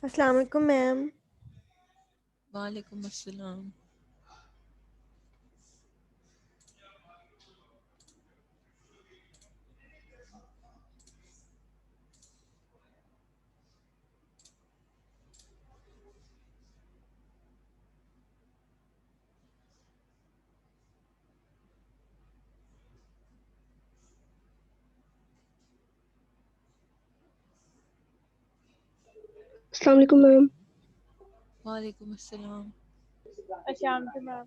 अस्सलाम वालेकुम मैम। वालेकुम अस्सलाम। अस्सलाम वालेकुम मैम। वालेकुम अस्सलाम। अस्सलाम मैम।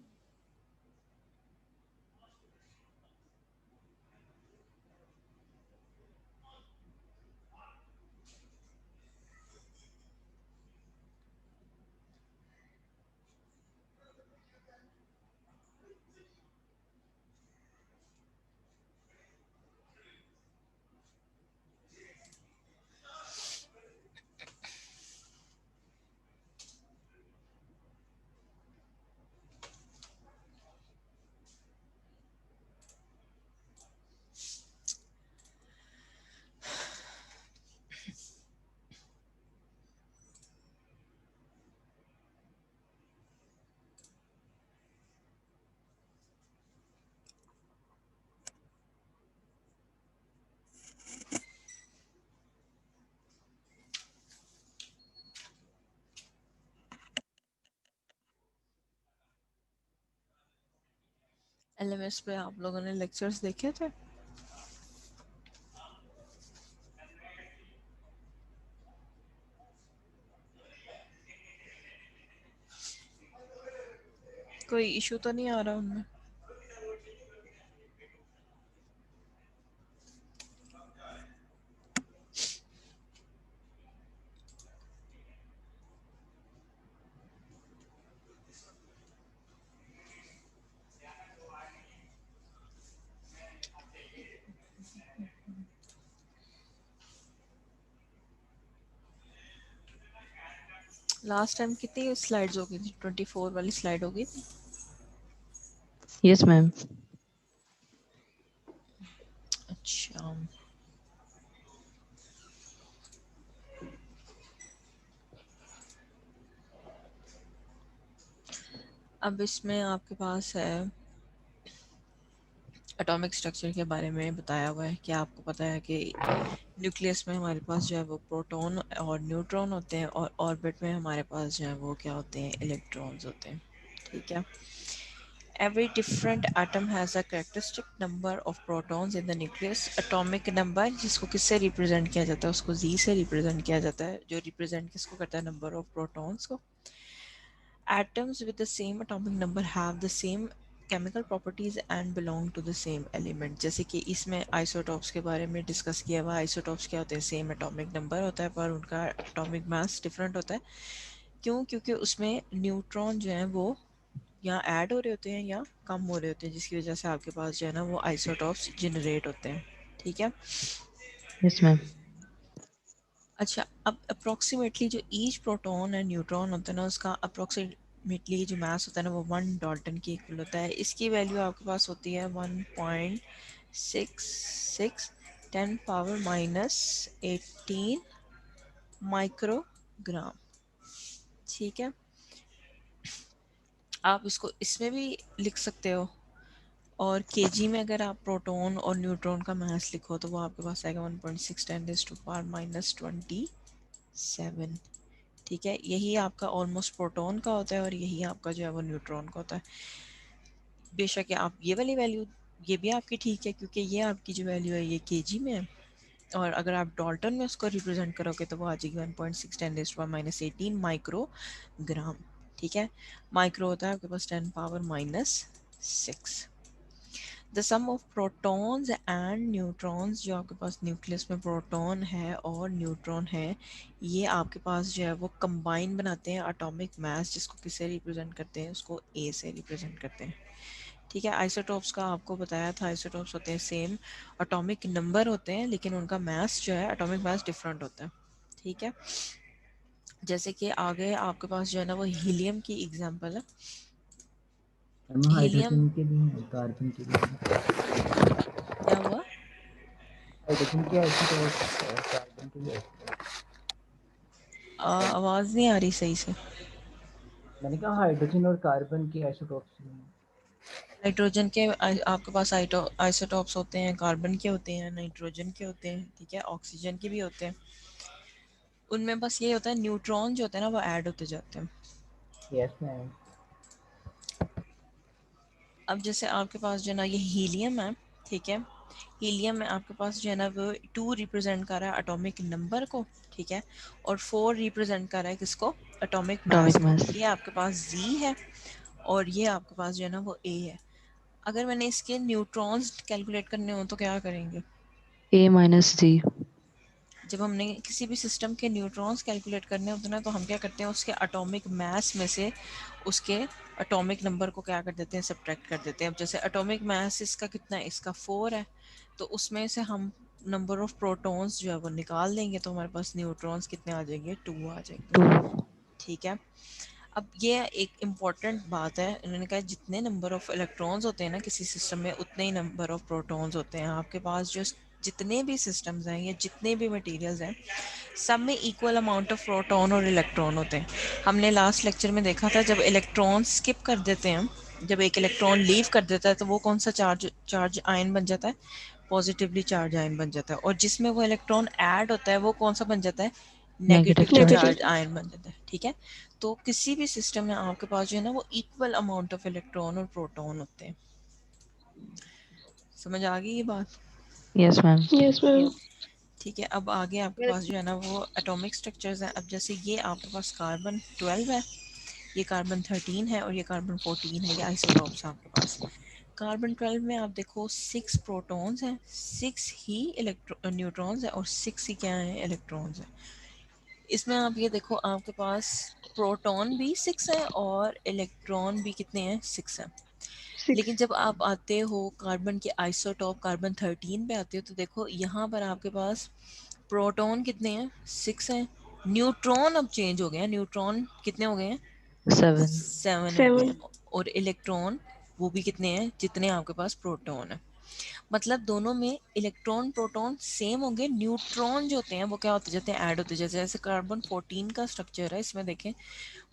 एलएमएस पे आप लोगों ने लेक्चर्स देखे थे? कोई इशू तो नहीं आ रहा उनमें? लास्ट टाइम कितनी स्लाइड्स हो गई थी? 24 वाली स्लाइड हो गई थी? Yes ma'am. अच्छा, अब इसमें आपके पास है एटॉमिक स्ट्रक्चर के बारे में बताया हुआ है कि आपको पता है कि न्यूक्लियस में हमारे पास जो है वो प्रोटॉन और न्यूट्रॉन होते हैं और ऑर्बिट में हमारे पास जो है वो क्या होते हैं, इलेक्ट्रॉन्स होते हैं। ठीक है। Every different atom has a characteristic number of protons in the nucleus. Atomic number जिसको किससे रिप्रेजेंट किया जाता है, उसको Z से रिप्रेजेंट किया जाता है, जो रिप्रेजेंट किसको करता है, नंबर ऑफ प्रोटॉन्स को। Atoms with the same atomic number have the same chemical properties and belong to the same element. जैसे कि इसमें आइसोटॉप्स के बारे में डिस्कस किया हुआ। आइसोटॉप्स क्या होते हैं? सेम एटॉमिक नंबर होता है पर उनका एटॉमिक मास डिफरेंट होता है। क्यों? क्योंकि उसमें न्यूट्रॉन जो है वो या ऐड हो रहे होते हैं या कम हो रहे होते हैं, जिसकी वजह से आपके पास जो है ना वो आइसोटॉप्स जनरेट होते हैं। ठीक है। Yes ma'am. अच्छा, अब अप्रोक्सीमेटली जो ईच प्रोटॉन एंड न्यूट्रॉन होता है ना, उसका अप्रोक्सीमेटली जो मास होता है ना वो 1 डाल्टन के इक्वल होता है। इसकी वैल्यू आपके पास होती है 1.66 10⁻18 माइक्रोग्राम। ठीक है। आप इसको इसमें भी लिख सकते हो, और केजी में अगर आप प्रोटॉन और न्यूट्रॉन का मास लिखो तो वो आपके पास आएगा 1.6 × 10⁻⁻27। ठीक है। यही आपका ऑलमोस्ट प्रोटॉन का होता है और यही आपका जो है वो न्यूट्रॉन का होता है। बेशक आप ये वाली वैल्यू, ये भी आपकी ठीक है क्योंकि ये आपकी जो वैल्यू है ये केजी में है, और अगर आप डाल्टन में उसको रिप्रेजेंट करोगे तो वो आ जाएगी 1.6 × 10⁻⁻18 माइक्रोग्राम। ठीक है। माइक्रो होता है आपके पास 10⁻⁻6। The sum of protons and neutrons, जो आपके पास न्यूक्लियस में प्रोटॉन है और न्यूट्रॉन है, ये आपके पास जो है वो कंबाइन बनाते हैं एटॉमिक मास, जिसको किससे रिप्रेजेंट करते हैं, उसको ए से रिप्रेजेंट करते हैं। ठीक है। आइसोटॉप्स का आपको बताया था, आइसोटॉप्स होते हैं सेम एटॉमिक नंबर होते हैं लेकिन उनका मास जो है एटॉमिक मास डिफरेंट होता है। ठीक है। जैसे कि आगे आपके पास जो है ना वो हीलियम की एग्जांपल है। हीलियम हाइड्रोजन के भी हैं, कार्बन के भी हैं। क्या हुआ? हाइड्रोजन के आइसोटॉप कार्बन के भी आइसोटॉप। आवाज़ नहीं आ रही सही से। मैंने कहा हाइड्रोजन और कार्बन के आइसोटॉप्स हैं। नाइट्रोजन के आपके पास आइसोटॉप्स होते हैं, कार्बन के होते हैं, नाइट्रोजन के होते हैं, ठीक है, ऑक्सीजन के भी होते हैं। उनमें बस ये होता है न्यूट्रॉन जो होते हैं ना वो ऐड होते जाते हैं। Yes ma'am. अब जैसे आपके पास जो है ना ये हीलियम है, ठीक है, हीलियम में आपके पास जो है ना वो 2 रिप्रेजेंट कर रहा है एटॉमिक नंबर को, ठीक है, और 4 रिप्रेजेंट कर रहा है किसको, एटॉमिक मास Atomic को। mass. ये आपके पास Z है और ये आपके पास जो है ना वो A है। अगर मैंने इसके न्यूट्रॉन्स कैलकुलेट करने हो तो क्या करेंगे? A minus Z. जब हमने किसी भी सिस्टम के न्यूट्रॉन्स कैलकुलेट करने होते हैं ना तो हम क्या करते हैं, उसके एटॉमिक मास में से उसके एटॉमिक नंबर को क्या कर देते हैं, सब्ट्रैक्ट कर देते हैं। अब जैसे एटॉमिक मास इसका कितना है, इसका 4 है, तो उसमें से हम नंबर ऑफ प्रोटॉन्स जो है वो निकाल देंगे तो हमारे पास न्यूट्रॉन्स कितने आ जाएंगे, 2 आ जाएंगे, 2. ठीक है। अब ये एक इम्पॉर्टेंट बात है, इन्होंने कहा जितने नंबर ऑफ इलेक्ट्रॉन्स होते हैं ना किसी सिस्टम में उतने ही नंबर ऑफ प्रोटॉन्स होते हैं। आपके पास जो जितने भी सिस्टम्स हैं या जितने भी मटेरियल्स हैं सब में इक्वल अमाउंट ऑफ प्रोटॉन और इलेक्ट्रॉन होते हैं। हमने लास्ट लेक्चर में देखा था जब इलेक्ट्रॉन स्किप कर देते हैं, जब एक इलेक्ट्रॉन लीव कर देता है तो वो कौन सा चार्ज चार्ज आयन बन जाता है, पॉजिटिवली चार्ज आयन बन जाता है। और जिसमें वो इलेक्ट्रॉन ऐड होता है वो कौन सा बन जाता है, Negative negatively charge. Charge ion बन जाता है, ठीक है। तो किसी भी सिस्टम में आपके पास जो है ना वो इक्वल अमाउंट ऑफ इलेक्ट्रॉन और प्रोटॉन होते हैं। समझ आ गई ये बात? Yes ma'am. Yes ma'am. ठीक है, अब आगे आपके पास जो है ना वो एटॉमिक स्ट्रक्चर्स हैं। अब जैसे ये आपके पास कार्बन 12 है, ये कार्बन 13 है और ये कार्बन 14 है, ये आइसोटॉप्स हैं आपके पास। कार्बन 12 में आप देखो 6 प्रोटॉन्स हैं, 6 ही न्यूट्रॉन्स हैं और 6 ही क्या हैं, इलेक्ट्रॉन्स हैं। इसमें आप ये देखो आपके पास प्रोटॉन भी 6 है और इलेक्ट्रॉन भी कितने हैं, 6 हैं। लेकिन जब आप आते हो कार्बन के आइसोटॉप कार्बन 13 पे आते हो तो देखो यहाँ पर आपके पास प्रोटॉन कितने हैं, 6 हैं। न्यूट्रॉन अब चेंज हो गए हैं, न्यूट्रॉन कितने हो गए हैं, 7. 7 हो गए हैं। 7। और इलेक्ट्रॉन वो भी कितने हैं जितने आपके पास प्रोटॉन है। मतलब दोनों में इलेक्ट्रॉन प्रोटॉन सेम होंगे, न्यूट्रॉन जो होते हैं वो क्या होते जाते हैं, ऐड होते जाते हैं। जैसे कार्बन 14 का स्ट्रक्चर है, इसमें देखें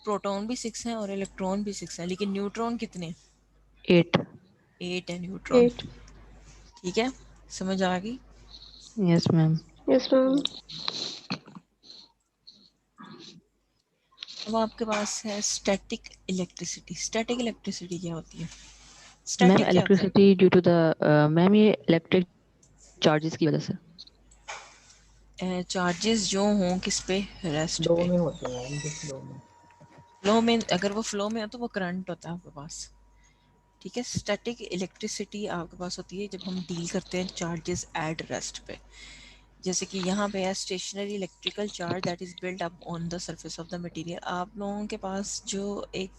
प्रोटॉन भी 6 हैं और इलेक्ट्रॉन भी 6 हैं, लेकिन न्यूट्रॉन कितने, 8. 8 है न्यूट्रॉन, 8। ठीक है, समझ आ गई। Yes ma'am. Yes ma'am. अब आपके पास है स्टैटिक इलेक्ट्रिसिटी। स्टैटिक इलेक्ट्रिसिटी क्या होती है, मैम स्टैटिक क्या होता electricity due to the ma'am ये इलेक्ट्रिक चार्जेस की वजह से. है, चार्जेस जो हों किस पे, रेस्ट फ्लो पे। में होते हैं इनके फ्लो में। फ्लो में, अगर वो फ्लो में हो तो वो करंट होता है आपके पास, ठीक है। स्टैटिक इलेक्ट्रिसिटी आपके पास होती है जब हम डील करते हैं चार्जेस एट रेस्ट पे। जैसे कि यहाँ पे है stationary electrical charge that is built up on the surface of the material. आप लोगों के पास जो एक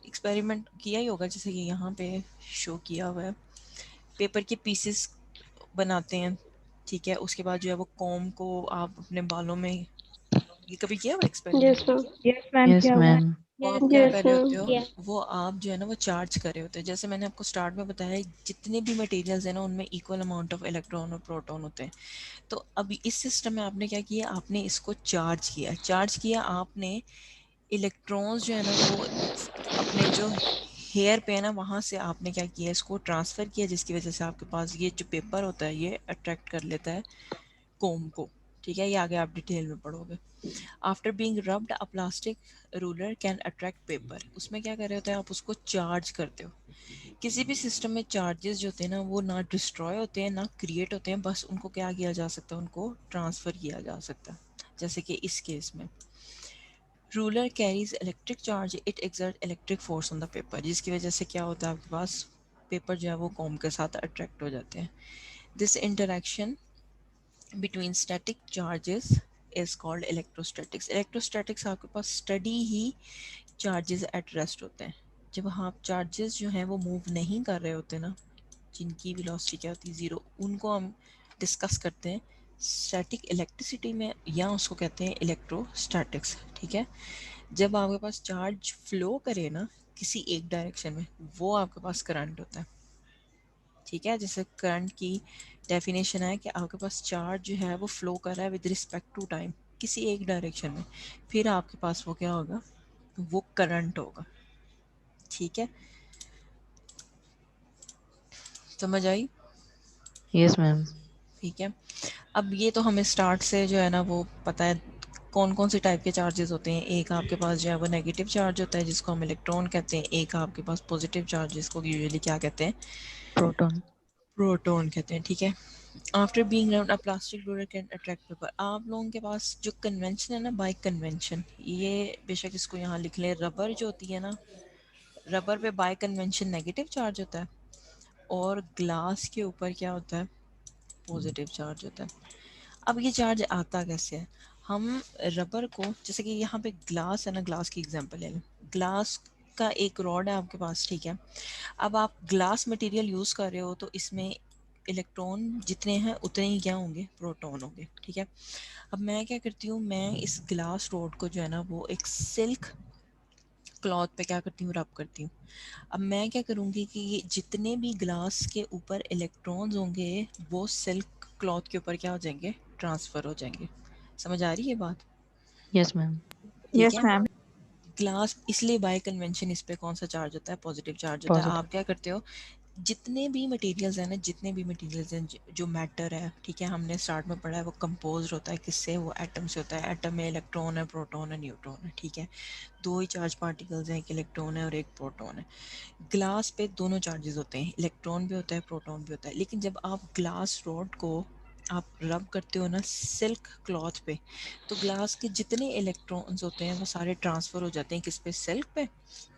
एक्सपेरिमेंट किया ही होगा, जैसे कि यहाँ पे शो किया हुआ है, पेपर के पीसेस बनाते हैं, ठीक है, उसके बाद जो है वो कॉम को आप अपने बालों में, ये कभी किया हुआ experiment? Yes ma'am. Yes ma'am Yes किया हुआ है। ma'am. वो आप क्या यस कर रहे होते मैम। हो, वो आप जो है ना वो चार्ज कर रहे होते हैं। जैसे मैंने आपको स्टार्ट में बताया जितने भी मटेरियल्स हैं ना उनमें इक्वल अमाउंट ऑफ इलेक्ट्रॉन और प्रोटॉन होते हैं। तो अभी इस सिस्टम में आपने क्या किया, आपने इसको चार्ज किया, चार्ज किया आपने, इलेक्ट्रॉन्स जो है ना वो अपने जो हेयर पे है ना वहाँ से आपने क्या किया, इसको ट्रांसफ़र किया, जिसकी वजह से आपके पास ये जो पेपर होता है ये अट्रैक्ट कर लेता है कोम को, ठीक है, ये आगे आप डिटेल में पढ़ोगे। After being rubbed a plastic ruler can attract paper. उसमें क्या कर रहे होते हैं, आप उसको चार्ज करते हो। किसी भी सिस्टम में चार्जेस जो होते हैं ना वो ना डिस्ट्रॉय होते हैं ना क्रिएट होते हैं, बस उनको क्या किया जा सकता है, उनको ट्रांसफ़र किया जा सकता है। जैसे कि इस केस में ruler carries electric charge, it exert electric force on the paper, जिसकी वजह से क्या होता है आपके पास पेपर जो है वो कॉम के साथ अट्रैक्ट हो जाते हैं। This interaction between static charges is called electrostatics. Electrostatics आपके पास स्टडी ही चार्जेस एट रेस्ट होते हैं। जब आप चार्जेस जो हैं वो मूव नहीं कर रहे होते ना, जिनकी वेलोसिटी क्या होती है, ज़ीरो, उनको हम डिस्कस करते हैं स्टैटिक इलेक्ट्रिसिटी में, या उसको कहते हैं इलेक्ट्रोस्टैटिक्स, ठीक है। जब आपके पास चार्ज फ्लो करे ना किसी एक डायरेक्शन में, वो आपके पास करंट होता है, ठीक है। जैसे करंट की डेफिनेशन है कि आपके पास चार्ज जो है वो फ्लो कर रहा है विद रिस्पेक्ट टू टाइम, किसी एक डायरेक्शन में, फिर आपके पास वो क्या होगा, वो करंट होगा। ठीक है, समझ आई? Yes ma'am. ठीक है, अब ये तो हमें स्टार्ट से जो है ना वो पता है कौन कौन से टाइप के चार्जेस होते हैं। एक आपके पास जो है वो नेगेटिव चार्ज होता है जिसको हम इलेक्ट्रॉन कहते हैं, एक आपके पास पॉजिटिव चार्ज जिसको यूजुअली क्या कहते हैं, प्रोटॉन। प्रोटॉन कहते हैं। ठीक है, after being round a plastic roller can attract paper. आप लोगों के पास जो कन्वेंशन है ना, बाय कन्वेंशन, ये बेशक इसको यहाँ लिख लें, रबर जो होती है ना, रबर पे बाय कन्वेंशन नेगेटिव चार्ज होता है और ग्लास के ऊपर क्या होता है, पॉजिटिव चार्ज होता है। अब ये चार्ज आता कैसे है, हम रबर को, जैसे कि यहाँ पे ग्लास है ना, ग्लास की एग्जांपल ले लें, ग्लास का एक रॉड है आपके पास। ठीक है, अब आप ग्लास मटेरियल यूज़ कर रहे हो तो इसमें इलेक्ट्रॉन जितने हैं उतने ही क्या होंगे, प्रोटॉन होंगे। ठीक है, अब मैं क्या करती हूँ, मैं इस ग्लास रॉड को जो है ना वो एक सिल्क क्लॉथ पे क्या करती हूँ, रब करती हूँ। अब मैं क्या करूँगी कि ये जितने भी ग्लास के ऊपर इलेक्ट्रॉन्स होंगे वो सिल्क क्लॉथ के ऊपर क्या हो जाएंगे, ट्रांसफ़र हो जाएंगे। समझ आ रही है बात? Yes ma'am. ठीक यस है, मैम। ग्लास इसलिए बाय कन्वेंशन इस पे कौन सा चार्ज होता है, पॉजिटिव चार्ज होता है। पॉजिटिव। आप क्या करते हो, जितने भी मटेरियल्स हैं ना, जितने भी मटेरियल्स हैं जो मैटर है, ठीक है, हमने स्टार्ट में पढ़ा है वो कंपोज होता है किससे, वो एटम से होता है। एटम में इलेक्ट्रॉन है, प्रोटॉन है, न्यूट्रॉन है। ठीक है, दो ही चार्ज पार्टिकल्स हैं, एक इलेक्ट्रॉन है और एक प्रोटॉन है। ग्लास पे दोनों चार्जेस होते हैं, इलेक्ट्रॉन भी होता है, प्रोटॉन भी होता है। लेकिन जब आप ग्लास रॉड को आप रब करते हो ना सिल्क क्लॉथ पे, तो ग्लास के जितने इलेक्ट्रॉन्स होते हैं वो सारे ट्रांसफ़र हो जाते हैं किस पे, सिल्क पे।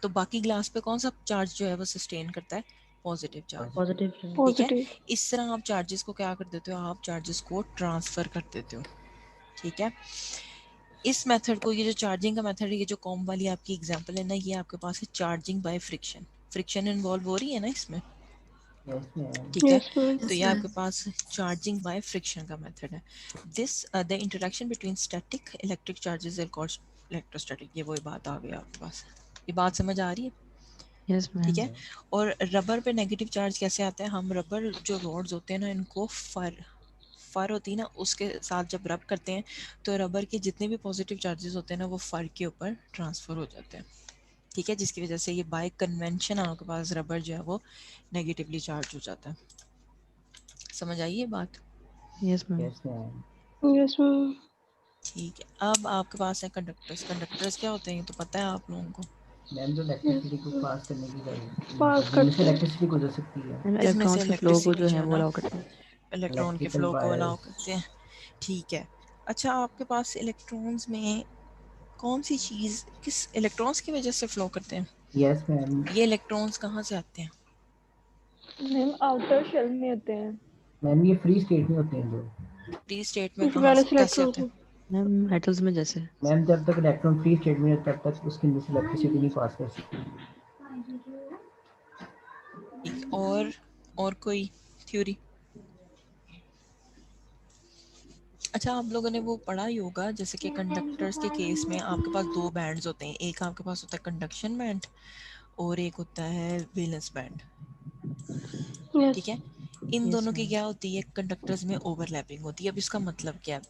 तो बाकी ग्लास पे कौन सा चार्ज जो है वो सस्टेन करता है, पॉजिटिव चार्ज। पॉजिटिव। ठीक है, पॉजिटिव। इस तरह आप चार्जेस को क्या कर देते हो, आप चार्जेस को ट्रांसफ़र कर देते हो। ठीक है, इस मेथड को, ये जो चार्जिंग का मेथड है, ये जो कॉम वाली आपकी एग्जांपल है ना, ये आपके पास है charging by friction. Friction involve हो रही है ना इसमें। Yes ma'am. ठीक है, यस मैम। तो ये आपके पास चार्जिंग बाय फ्रिक्शन का मेथड है। This the interaction between static electric charges is called electrostatic. ये वही बात आ गई आपके पास, ये बात समझ आ रही है? यस ठीक मैम। है, और रबर पे नेगेटिव चार्ज कैसे आता है, हम रबर जो रॉड्स होते हैं ना, इनको फर होती है ना, उसके साथ जब रब करते हैं तो रबर के जितने भी पॉजिटिव चार्जेस होते हैं ना वो फर के ऊपर ट्रांसफ़र हो जाते हैं। ठीक है, जिसकी वजह से ये बाय कन्वेंशन आपके पास रबर जो है वो नेगेटिवली चार्ज हो जाता है। समझ आई ये बात? Yes ma'am. Yes ma'am. Yes ma'am. ठीक है, अब आपके पास है कंडक्टर्स। कंडक्टर्स क्या होते हैं ये तो पता है आप लोगों को। मैम जो इलेक्ट्रिसिटी को पास करने की पास मतलब जिनमें से करते हैं। इलेक्ट्रिसिटी गुजर सकती है। मैम जिसमें से इलेक्ट्रॉन्स के फ्लो को इलेक्ट्रिसिटी जो जो है है वो ना, अलाउ करते हैं। इलेक्ट्रॉन के इलेक्ट्रिकल फ्लो को अलाउ वायर्स। करते हैं। ठीक है, अच्छा आपके पास इलेक्ट्रॉन्स में कौन सी चीज़ किस इलेक्ट्रॉन्स की वजह से फ्लो करते हैं? Yes ma'am. ये इलेक्ट्रॉन्स कहाँ से आते हैं? मैम आउटर शेल में होते हैं। मैम ये फ्री स्टेट में होते हैं जो। फ्री स्टेट में क्योंकि कहाँ पहले से से कैसे इलेक्ट्रॉन होते हैं? मैम मेटल्स में जैसे। मैम जब तक इलेक्ट्रॉन फ्री स्टेट में है तब तक उसके अंदर से इलेक्ट्रिसिटी नहीं पास कर सकती। ठीक, और कोई थ्योरी? अच्छा, आप लोगों ने वो पढ़ा ही होगा जैसे कि कंडक्टर्स के केस में आपके पास दो बैंड्स होते हैं, एक आपके पास होता है कंडक्शन बैंड और एक होता है वैलेंस बैंड। यस। ठीक है, इन यस दोनों की मैम। क्या होती है, कंडक्टर्स में ओवरलैपिंग होती है। अब इसका मतलब क्या है,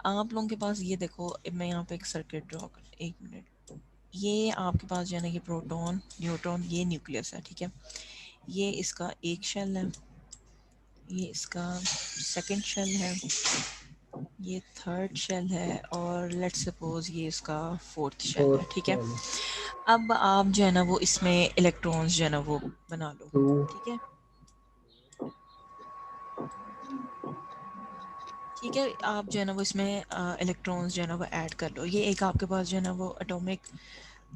आप लोगों के पास ये देखो, मैं यहाँ पे एक सर्किट ड्रॉ कर, एक मिनट, ये आपके पास जो है ना ये प्रोटॉन न्यूट्रॉन ये न्यूक्लियस है। ठीक है, ये इसका एक शेल है, ये इसका सेकंड शेल है, ये थर्ड शेल है और लेट्स सपोज ये इसका फोर्थ शेल है। फोर्थ ठीक है, शेल। अब आप जो है ना वो इसमें इलेक्ट्रॉन्स जो है ना वो बना लो। टू। ठीक है, ठीक है, आप जो है ना वो इसमें इलेक्ट्रॉन्स जो है ना वो ऐड कर लो। ये एक आपके पास जो है ना वो एटॉमिक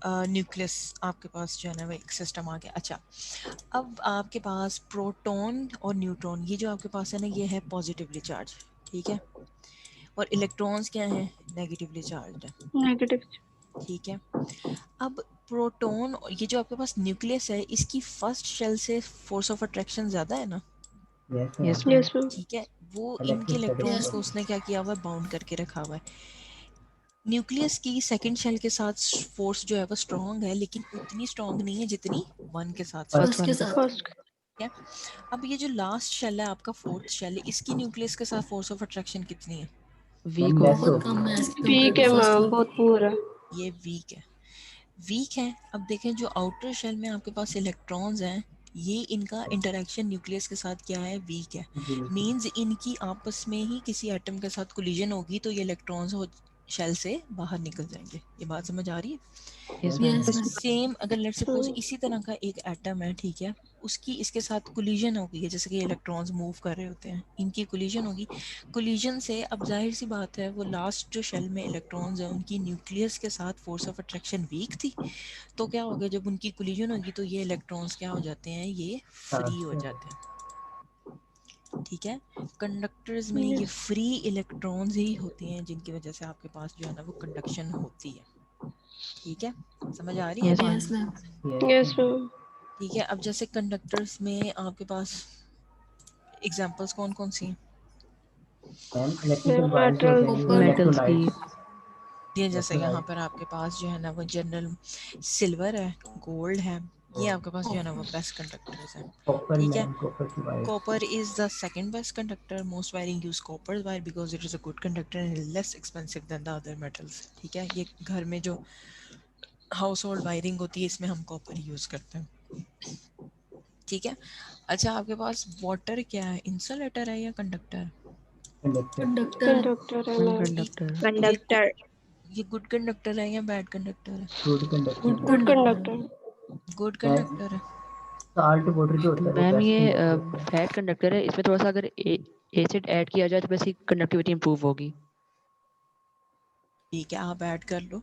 न्यूक्लियस आपके पास जो है ना वो एक सिस्टम आ गया। अच्छा, अब आपके पास प्रोटॉन और न्यूट्रॉन ये जो आपके पास है ना ये है पॉजिटिवली चार्ज। ठीक है, और इलेक्ट्रॉन्स क्या हैं, नेगेटिवली चार्ज है। नेगेटिव। ठीक है, अब प्रोटॉन ये जो आपके पास न्यूक्लियस है इसकी फर्स्ट शेल से फोर्स ऑफ अट्रैक्शन ज़्यादा है ना। Yes yes ma'am. Ma'am. Yes ma'am. ठीक है, वो इनके इलेक्ट्रोस्टैटिक इलेक्ट्रॉन्स को फोर्स। उसने क्या किया हुआ है, बाउंड करके रखा हुआ है। न्यूक्लियस की सेकंड शेल के साथ फोर्स जो है वो स्ट्रॉन्ग है, लेकिन उतनी स्ट्रॉन्ग नहीं है जितनी वन के साथ फर्स्ट फर्स्ट स्ट्रॉन्ग वन है। के साथ। फर्स्ट। ठीक है, अब ये जो लास्ट शेल है आपका फोर्थ शेल है, इसकी न्यूक्लियस के साथ फोर्स ऑफ अट्रैक्शन कितनी है? वीक मैम हो लेस बहुत होगी। कम है as वीक compared है to first मैम, one. बहुत पुअर है। ये वीक है। अब देखें जो आउटर शेल में आपके पास इलेक्ट्रॉन्स हैं, ये इनका इंटरेक्शन न्यूक्लियस के साथ क्या है, वीक है। जी मींस इनकी आपस में ही किसी एटम के साथ कोलिजन होगी तो ये इलेक्ट्रॉन्स हो शेल से बाहर निकल जाएंगे। ये बात समझ आ रही है? Yes ma'am. Yes, ma'am. Same अगर लेट्स सपोज इसी तरह का एक एटम है, ठीक है, उसकी इसके साथ कोलिजन हो गई है, जैसे कि इलेक्ट्रॉन्स मूव कर रहे होते हैं, इनकी कोलिजन होगी। कोलिजन से अब जाहिर सी बात है वो लास्ट जो शेल में इलेक्ट्रॉन्स हैं उनकी न्यूक्लियस के साथ फोर्स ऑफ अट्रैक्शन वीक थी, तो क्या होगा जब उनकी कोलिजन होगी तो ये इलेक्ट्रॉन्स क्या हो जाते हैं, ये फ्री हो जाते हैं। ठीक है, कंडक्टर्स में ये फ्री इलेक्ट्रॉन्स ही होते हैं जिनकी वजह से आपके पास जो है ना वो कंडक्शन होती है। ठीक है, समझ आ रही है यस बात? Yes, ma'am. Yes ma'am. ठीक है, अब जैसे कंडक्टर्स में आपके पास एग्जांपल्स कौन कौन सी हैं? मैम इलेक्ट्रिकल वायर्स मेटल, होते हैं, Copper. मेटल्स की। इलेक्ट्रोलाइट्स। ये जैसे यहाँ इलेक्ट्रोलाइट पर आपके पास जो है ना वो जनरल सिल्वर है, गोल्ड है, ये आपके पास जो है ना वो बेस्ट कंडक्टर्स हैं। कॉपर, ठीक है, मैम कॉपर की wires. Copper is the second best conductor. Most wiring use copper wire because it is a good conductor and less expensive than the other metals. ठीक है, ये घर में जो हाउस होल्ड वायरिंग होती है इसमें हम कॉपर यूज करते हैं। ठीक है, अच्छा आपके पास वाटर क्या है, इंसुलेटर है या कंडक्टर? कंडक्टर। Conductor. कंडक्टर है मैम मैम। कंडक्टर। ये कंडक्टर, ये गुड कंडक्टर है या बैड कंडक्टर है? गुड कंडक्टर Good है। Good conductor. Conductor. Good ma'am conductor है। साल्ट वाटर जो होता है वो मैम बेस्ट ये कंडक्टर होता है। बैड कंडक्टर है, इसमें थोड़ा सा अगर एसिड ऐड किया जाए तो वैसे कंडक्टिविटी इंप्रूव होगी। ठीक है, आप ऐड कर लो।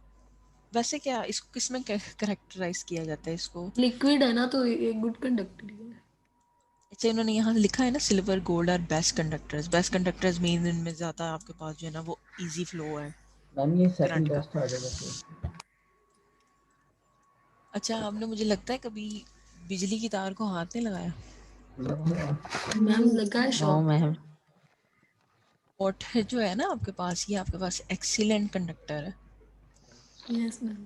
वैसे क्या इसको किस में करेक्टराइज किया जाता है इसको? Liquid है ना तो ये good conductor ही है. अच्छा, इन्होंने यहाँ लिखा है ना सिल्वर गोल्ड और best conductors. Best conductors mean इनमें ज़्यादा आपके पास जो है ना वो इजी फ्लो है मैम ये सेकंड करंट का। बेस्ट आ जाएगा फिर। अच्छा, आपने मुझे लगता है कभी बिजली की तार को हाथ नहीं लगाया? Ma'am लगा है नो shock. मैम। वाटर जो है ना आपके पास, ये आपके पास एक्सीलेंट कंडक्टर है। Yes, ma'am.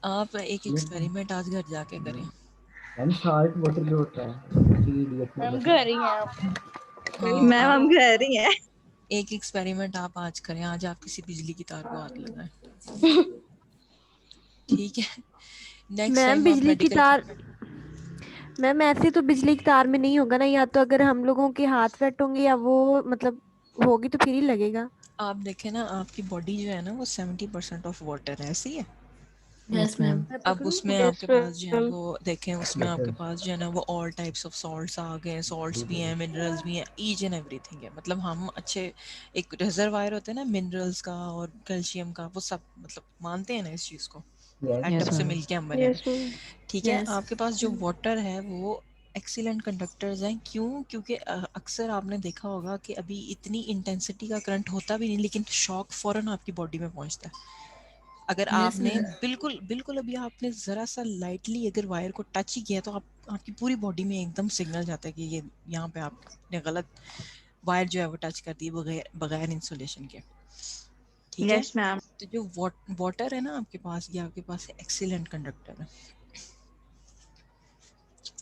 आप एक एक्सपेरिमेंट आज घर जाके करें। मैम साल्ट वाटर जो होता है, थ्री इडियट में मैम बताया। घर ही हैं आप? हाँ, मैम हम घर ही हैं। एक एक्सपेरिमेंट आप आज करें, आज आप किसी बिजली की तार को हाथ लगाएं। ठीक है, नेक्स्ट मैम टाइम आप बिजली की मेडिकल। तार, मैम ऐसे तो बिजली की तार में नहीं होगा ना, या तो अगर हम लोगों के हाथ वेट होंगे या वो मतलब होगी तो फिर ही लगेगा। आप देखें ना आपकी बॉडी जो है ना वो 70% ऑफ वाटर है, ऐसी है। Yes, yes ma'am. ma'am. अब उसमें यस आपके पास जो है मैम। वो देखें, उसमें आपके मेटल्स। पास जो है ना वो ऑल टाइप्स ऑफ सॉल्ट्स आ गए हैं, सॉल्ट्स भी हैं, मिनरल्स भी हैं, ईच एंड एवरीथिंग है। मतलब हम अच्छे एक रिजर्वायर होते हैं ना मिनरल्स का और कैल्शियम का, वो सब मतलब मानते हैं ना इस चीज़ को, यस एटम से मैम। मिलके हम बने हैं। Yes ma'am. ठीक है, Yes. आपके पास जो वाटर है वो एक्सीलेंट कंडक्टर्स हैं। क्यों? क्योंकि अक्सर आपने देखा होगा कि अभी इतनी इंटेंसिटी का करंट होता भी नहीं लेकिन शॉक फौरन आपकी बॉडी में पहुंचता है। अगर Yes, आपने ma'am. बिल्कुल बिल्कुल अभी आपने ज़रा सा लाइटली अगर वायर को टच ही किया तो आपकी पूरी बॉडी में एकदम सिग्नल जाता है कि ये यहाँ पे आपने गलत वायर जो है वो टच कर दी बगैर बगैर इंसुलेशन के। ठीक है, यस मैम। तो जो वाटर है ना आपके पास, ये आपके पास एक्सीलेंट कंडक्टर है।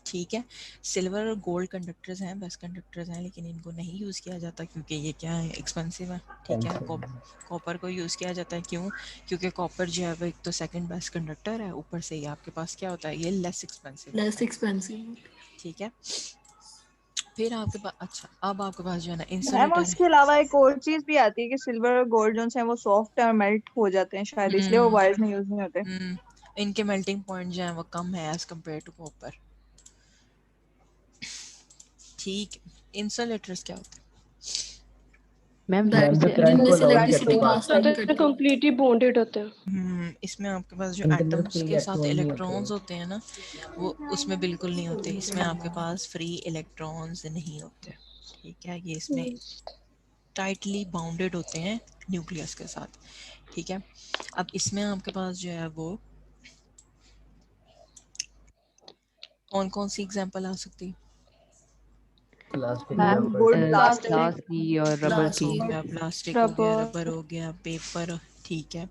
ठीक है, सिल्वर और गोल्ड कंडक्टर्स हैं, बेस्ट कंडक्टर्स हैं, लेकिन इनको नहीं यूज़ किया जाता क्योंकि ये क्या है, एक्सपेंसिव है। ठीक है, कॉपर को यूज़ किया जाता है। क्यों? क्योंकि कॉपर जो है वो एक तो सेकंड बेस्ट कंडक्टर है, ऊपर से ये आपके पास क्या होता है, ये लेस एक्सपेंसिव Less होता है। expensive. ठीक है, फिर आपके पास, अच्छा अब आपके पास जो है ना मैम इंसुलेटर है। उसके अलावा एक और चीज भी आती है कि सिल्वर और गोल्ड जो है वो सॉफ्ट और मेल्ट हो जाते हैं, शायद इसलिए वो वायर्स में यूज नहीं होते। इनके मेल्टिंग पॉइंट जो है वो कम है एज कम्पेयर टू कॉपर। ठीक, इंसुलेटर्स क्या होते हैं? मैम That मैम जो जिससे करंट जिनमें को से अलाउ करते electricity हैं pass बाहर। नहीं तो करती. कंप्लीटली बॉन्डेड होते हैं। इसमें आपके पास जो इनके अंदर एटम्स फ्री के साथ इलेक्ट्रॉन नहीं होते इलेक्ट्रॉन्स हैं। होते हैं ना, वो उसमें बिल्कुल नहीं होते। इसमें आपके पास फ्री इलेक्ट्रॉन्स नहीं होते। ठीक है, ये इसमें टाइटली बाउंडेड होते हैं न्यूक्लियस के साथ। ठीक है, अब इसमें आपके पास जो है वो कौन कौन सी एग्जांपल आ सकती है? Plastic ma'am rubber. Would, plastic, glass की और रबर ग्लास की। हो गया, प्लास्टिक हो गया, रबर। रबर हो गया, पेपर। ठीक है,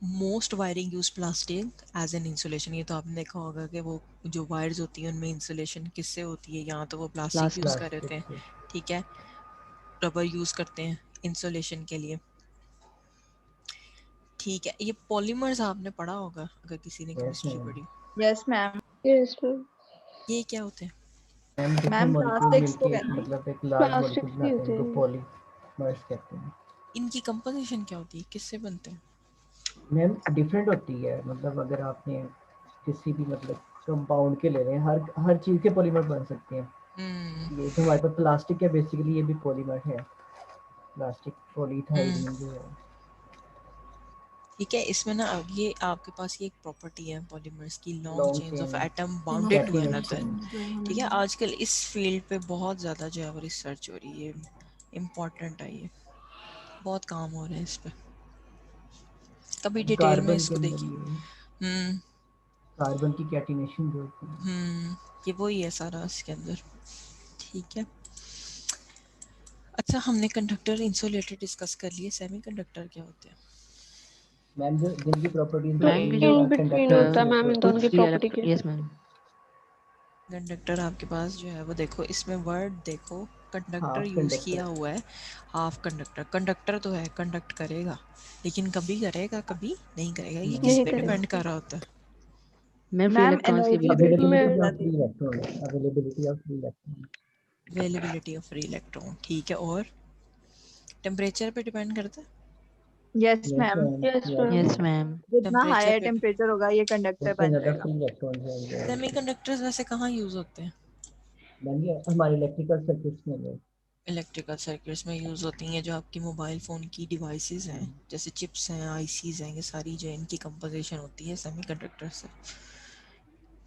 most wiring use plastic as an insulation. ये तो आपने देखा होगा कि वो जो वायर्स होती हैं उनमें इंसुलेशन किससे होती है, यहाँ तो वो प्लास्टिक यूज़ कर रहे प्लास्टिक थे। से। ठीक है, रबर यूज़ करते हैं इंसुलेशन के लिए। ठीक है, ये पॉलीमर्स आपने पढ़ा होगा अगर किसी ने Yes, केमिस्ट्री ma'am. पढ़ी। Yes ma'am. Yes ma'am. ये क्या होते हैं? Ma'am different ma'am molecule plastics को मिलके कहते हैं। मतलब एक लार्ज प्लास्टिक्स मॉलिक्यूल भी बनाते हैं, होते इनको हैं। पॉलीमर्स कहते हैं। इनकी कंपोजिशन क्या होती है, किससे बनते हैं? मैम डिफरेंट होती है, मतलब अगर आपने किसी भी मतलब कंपाउंड के ले रहे हैं, हर चीज़ के पॉलीमर बन सकते हैं। हम्म ये जो हमारे पास प्लास्टिक है बेसिकली ये भी पॉलीमर है, प्लास्टिक हम्म पॉलीथाइलीन जो है। ठीक है, इसमें ना अब ये आपके पास ये एक प्रॉपर्टी है पॉलीमर्स की, long long chains of chain atom Chain of bounded to कैटलिन atoms another. Chain. bound to one ठीक है, another. आजकल इस फील्ड पे बहुत ज़्यादा जो है वो रिसर्च हो रही है, इम्पोर्टेंट है ये, बहुत काम हो रहा है इस पे, कभी डिटेल में कार्बन के इसको अंदर देखिए। ये हम्म कार्बन की कैटिनेशन जो होती है। ये वही है सारा इसके अंदर। ठीक है, अच्छा हमने कंडक्टर इंसुलेटर डिस्कस कर लिए, सेमीकंडक्टर क्या होते हैं? मैम जो जिनकी प्रॉपर्टीज तो मैम बताई जो इन बिटवीन कंडक्टर होता है मैम इंसुलेटर इन होते दोनों हैं। की प्रॉपर्टी के। Yes ma'am. कंडक्टर आपके पास जो है वो देखो, इसमें वर्ड देखो, कंडक्टर हाफ यूज किया कंडक्टर। हुआ है। हाफ कंडक्टर, कंडक्टर तो है, कंडक्ट करेगा, लेकिन कभी करेगा कभी नहीं करेगा, ये किस नहीं पे करेगा। डिपेंड कर रहा होता है? मैम फ्री मैम इलेक्ट्रॉन्स की एनर्जी अवेलेबिलिटी पे। अवेलेबिलिटी मैं of free electron, availability of free electron. Availability of free electron, ठीक है, और टेम्परेचर पे डिपेंड करता है। Yes yes ma'am. Ma'am. Yes yes ma'am. Yes ma'am. Ma'am. जितना टेम्परेचर हायर पे टेम्परेचर होगा ये कंडक्टर उससे बन ज़्यादा जाएगा। फ्री इलेक्ट्रॉन जाएंगे। सेमीकंडक्टर्स वैसे कहाँ यूज होते हैं? मैम ये हमारे इलेक्ट्रिकल सर्किट्स में है। इलेक्ट्रिकल सर्किट्स में यूज होती हैं, जो आपकी मोबाइल फ़ोन की डिवाइसेस हैं जैसे चिप्स हैं, आईसीज हैं, ये सारी जो इनकी कंपोजिशन होती है सेमीकंडक्टर से।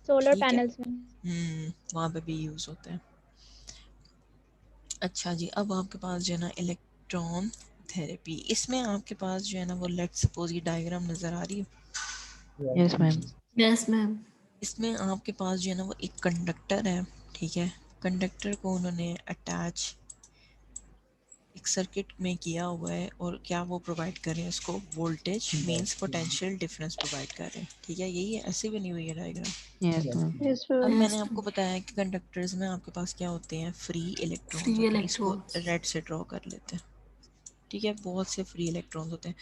सोलर ठीक है, पैनल्स में। वहाँ पे भी यूज़ होते हैं। अच्छा जी, अब आपके पास जो है ना इलेक्ट्रॉन थेरेपी, इसमें आपके पास जो है ना वो लेट्स सपोज ये डायग्राम नज़र आ रही है, यस मैम। Yes, ma'am. इसमें आपके पास जो है ना वो एक कंडक्टर है। ठीक है, कंडक्टर को उन्होंने अटैच एक सर्किट में किया हुआ है, और क्या वो प्रोवाइड कर रहे हैं उसको, voltage means potential difference provide कर रहे हैं। ठीक है, यही है, ऐसे बनी हुई है डायग्राम। Yes ma'am. यस अब मैम। मैंने Yes, आपको ma'am. बताया कि कंडक्टर्स में आपके पास क्या होते हैं, फ्री इलेक्ट्रॉन्स Free होते हैं, इसको electrons. रेड से ड्रॉ कर लेते हैं। ठीक है, बहुत से फ्री इलेक्ट्रॉन्स होते हैं।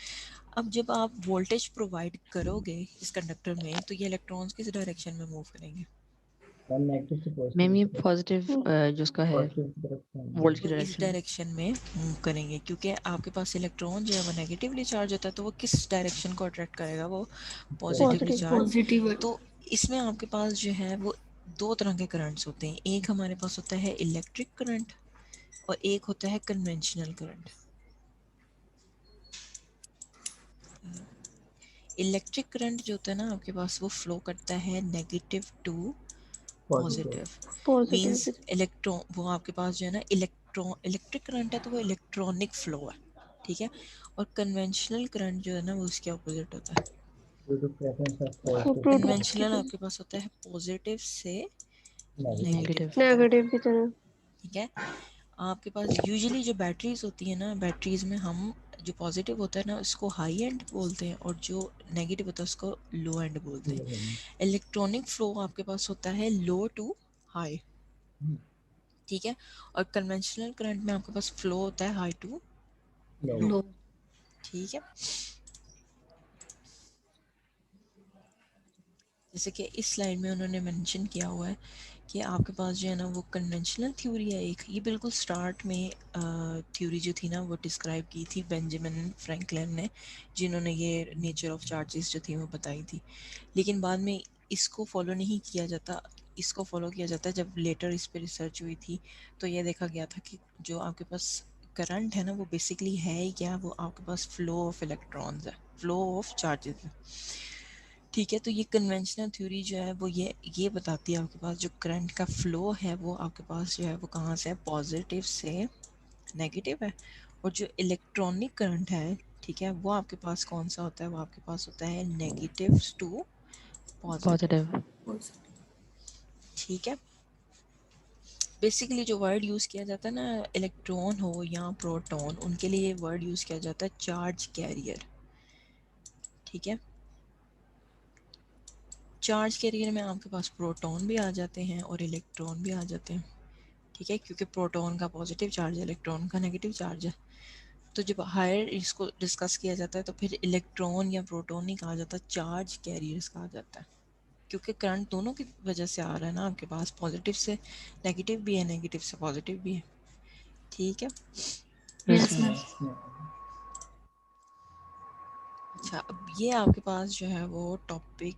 अब जब आप वोल्टेज प्रोवाइड करोगे इस कंडक्टर में, तो ये इलेक्ट्रॉन्स किस डायरेक्शन में मूव करेंगे? मैम नेगेटिव से मैम पॉजिटिव ये की तरफ। पॉजिटिव जो उसका है पॉजिटिव की तरफ जाएंगे। वोल्ट की वो इस डायरेक्शन। डायरेक्शन में मूव करेंगे, क्योंकि आपके पास इलेक्ट्रॉन जो है वो नेगेटिवली चार्ज होता है, तो वो किस डायरेक्शन को अट्रैक्ट करेगा, वो पॉजिटिवली पॉजिटिव। चार्ज। Positive. तो इसमें आपके पास जो है वो दो तरह के करंट्स होते हैं, एक हमारे पास होता है इलेक्ट्रिक करंट, और एक होता है कन्वेंशनल करंट। इलेक्ट्रिक करंट जो होता है ना आपके पास, वो फ्लो करता है negative to positive. Positive, positive means की। इलेक्ट्रॉन, वो आपके पास जो है ना इलेक्ट्रिक करंट है, तो वो इलेक्ट्रॉनिक फ्लो है। ठीक है, और कन्वेंशनल करंट जो है ना वो उसके ऑपोजिट होता है। ड्यू टू प्रेफरेंस ऑफ वो पॉजिटिव प्रोडक्ट की कन्वेंशनल तरह। आपके पास होता है पॉजिटिव से नेगेटिव। Negative negative. होता है। नेगेटिव की तरह। ठीक है, आपके पास यूजुअली जो बैटरीज होती है ना, बैटरीज में हम जो पॉजिटिव होता है ना उसको हाई एंड बोलते हैं, और जो नेगेटिव होता है उसको लो एंड बोलते हैं। इलेक्ट्रॉनिक फ्लो आपके पास होता है लो टू हाई। ठीक है, और कन्वेंशनल करंट में आपके पास फ्लो होता है हाई टू लो। Low. ठीक है, जैसे कि इस स्लाइड में उन्होंने मेंशन किया हुआ है कि आपके पास जो है ना वो कन्वेंशनल थ्योरी है एक, ये बिल्कुल स्टार्ट में थ्योरी जो थी ना वो डिस्क्राइब की थी बेंजामिन फ्रैंकलिन ने, जिन्होंने ये नेचर ऑफ चार्जेस जो थी वो बताई थी। लेकिन बाद में इसको फॉलो नहीं किया जाता, इसको फॉलो किया जाता है जब लेटर इस पर रिसर्च हुई थी, तो ये देखा गया था कि जो आपके पास करंट है ना वो बेसिकली है ही क्या, वो आपके पास फ्लो ऑफ इलेक्ट्रॉन्स है, फ्लो ऑफ चार्जेस है। ठीक है, तो ये कन्वेंशनल थ्योरी जो है वो ये बताती है आपके पास जो करंट का फ्लो है वो आपके पास जो है वो कहाँ से है, पॉजिटिव से नेगेटिव है। और जो इलेक्ट्रॉनिक करंट है, ठीक है, वो आपके पास कौन सा होता है, वो आपके पास होता है negative to positive. Positive. Positive. ठीक है, बेसिकली जो वर्ड यूज़ किया जाता है ना, इलेक्ट्रॉन हो या प्रोटॉन, उनके लिए वर्ड यूज़ किया जाता है चार्ज कैरियर। ठीक है, चार्ज कैरियर में आपके पास प्रोटॉन भी आ जाते हैं और इलेक्ट्रॉन भी आ जाते हैं। ठीक है, क्योंकि प्रोटॉन का पॉजिटिव चार्ज है, इलेक्ट्रॉन का नेगेटिव चार्ज है। तो जब हायर इसको डिस्कस किया जाता है तो फिर इलेक्ट्रॉन या प्रोटॉन नहीं कहा जाता, चार्ज कैरियर्स कहा जाता है, क्योंकि करंट दोनों की वजह से आ रहा है ना आपके पास, पॉजिटिव से नेगेटिव भी है, नेगेटिव से पॉजिटिव भी है। ठीक है। Yes ma'am. Ma'am. Yes ma'am. अच्छा, अब ये आपके पास जो है वो टॉपिक,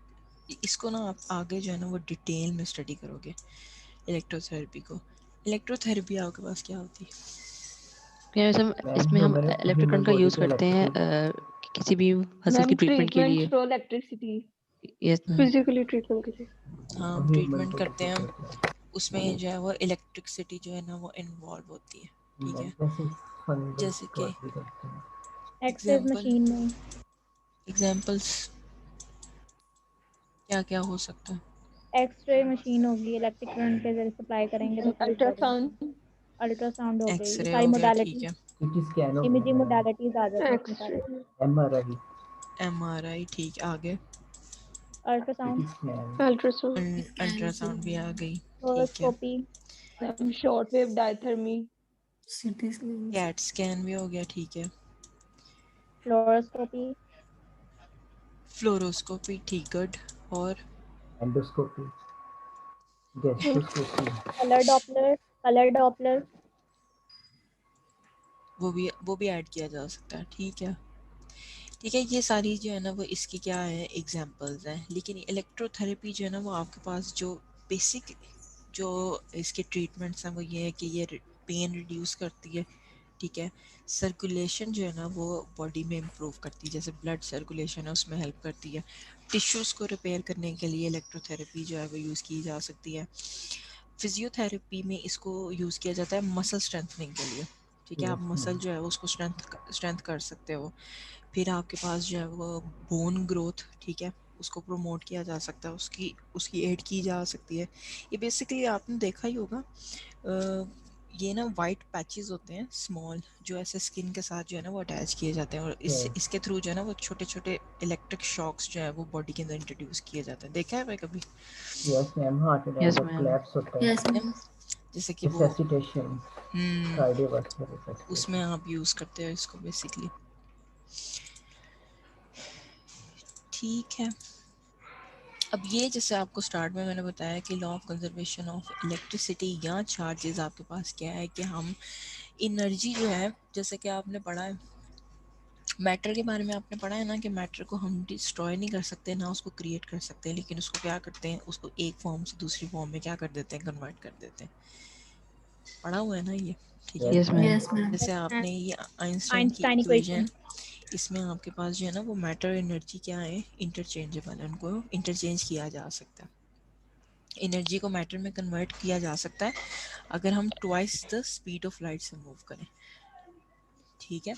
इसको ना आप आगे जो है ना वो डिटेल में स्टडी करोगे इलेक्ट्रोथेरेपी को। इलेक्ट्रोथेरेपी आपके पास क्या होती है? मैम इसमें हम ह्यूमन इलेक्ट्रिक ह्यूमन करंट का बॉडी यूज को करते हैं इलेक्ट्रिकल। किसी भी मसल की मैम ट्रीटमेंट के ट्रीटमेंट लिए। Through electricity, yes physically treatment के लिए। हाँ, ह्यूमन ट्रीटमेंट को करते हैं हम, इलेक्ट्रिकल। उसमें जो है वो इलेक्ट्रिसिटी जो है ना वो इन्वॉल्व होती है। ठीक है। जैसे फंगस जैसे को कि भी करते हैं। एक्सरे एग्जाम्पल, मशीन में एग्जाम्पल्स क्या क्या हो सकता है? एक्सरे मशीन होगी, इलेक्ट्रिक करंट के जरिए सप्लाई करेंगे तो फिर अल्ट्रासाउंड, अल्ट्रासाउंड हो गई, ये एक्सरे सारी हो गया, ठीक मोडालिटी, है। सीटी स्कैन हो गया इमेजिंग मैम। मोडालिटीज आ जाती है इसमें सारी। X ray, MRI. एमआरआई, ठीक है, आगे ultrasound, CT scan. Ultrasound, scan ultrasound भी आ गई, ठीक है। Fluoroscopy, short wave diathermy, CT scan. Cat scan भी हो गया, ठीक है। फ्लोरोस्कोपी, फ्लोरोस्कोपी, ठीक, गुड। और एंडोस्कोपी। गैस्ट्रोस्कोपी। कलर डॉपलर, वो भी ऐड किया जा सकता है, ठीक है। ठीक है, ये सारी जो है ना वो इसकी क्या है, एग्जांपल्स हैं। लेकिन इलेक्ट्रोथेरेपी जो है ना वो आपके पास जो बेसिक जो इसके ट्रीटमेंट्स हैं वो ये है कि ये पेन रिड्यूस करती है, ठीक है। सर्कुलेशन जो है ना वो बॉडी में इम्प्रूव करती है, जैसे ब्लड सर्कुलेशन है उसमें हेल्प करती है। टिश्यूज़ को रिपेयर करने के लिए इलेक्ट्रोथेरेपी जो है वो यूज़ की जा सकती है। फिजियोथेरेपी में इसको यूज़ किया जाता है मसल स्ट्रेंथनिंग के लिए, ठीक है। आप यस मसल मैम। जो है उसको स्ट्रेंथ कर सकते हो। फिर आपके पास जो है वो बोन ग्रोथ, ठीक है, उसको प्रमोट किया जा सकता है, उसकी उसकी एड की जा सकती है। ये बेसिकली आपने देखा ही होगा, ये ना वाइट पैचेस होते हैं स्मॉल, जो ऐसे स्किन के साथ जो है ना वो अटैच किए जाते हैं, और इसके थ्रू जो है ना वो छोटे छोटे इलेक्ट्रिक शॉक्स जो है वो बॉडी के अंदर इंट्रोड्यूस किए जाते हैं। देखा है भाई कभी? Yes ma'am. Heart attack yes जब मैम। कोलैप्स होता है। Yes ma'am. जैसे कि वो रिसैसिटेशन। कार्डियोवास्कुलर उसमें रिसैसिटेशन। आप यूज़ करते हो इसको बेसिकली। ठीक है। अब ये जैसे आपको स्टार्ट में मैंने बताया कि law of conservation of electricity या चार्जेस आपके पास क्या है, कि हम एनर्जी जो है, जैसे कि आपने पढ़ा है मैटर के बारे में, आपने पढ़ा है ना कि मैटर को हम डिस्ट्रॉय नहीं कर सकते ना उसको क्रिएट कर सकते, लेकिन उसको क्या करते हैं, उसको एक फॉर्म से दूसरी फॉर्म में क्या कर देते हैं, कन्वर्ट कर देते हैं। पढ़ा हुआ है ना ये, ठीक है। Yes yes ma'am. Ma'am. Yes ma'am. जैसे आपने ये आइंस्टाइन की आइंस्टाइन इक्वेशन, इक्वेशन, इसमें आपके पास जो है ना वो मैटर एनर्जी क्या है, इंटरचेंजेबल है, उनको इंटरचेंज किया जा सकता है। एनर्जी को मैटर में कन्वर्ट किया जा सकता है अगर हम twice the speed of light से मूव करें, ठीक है।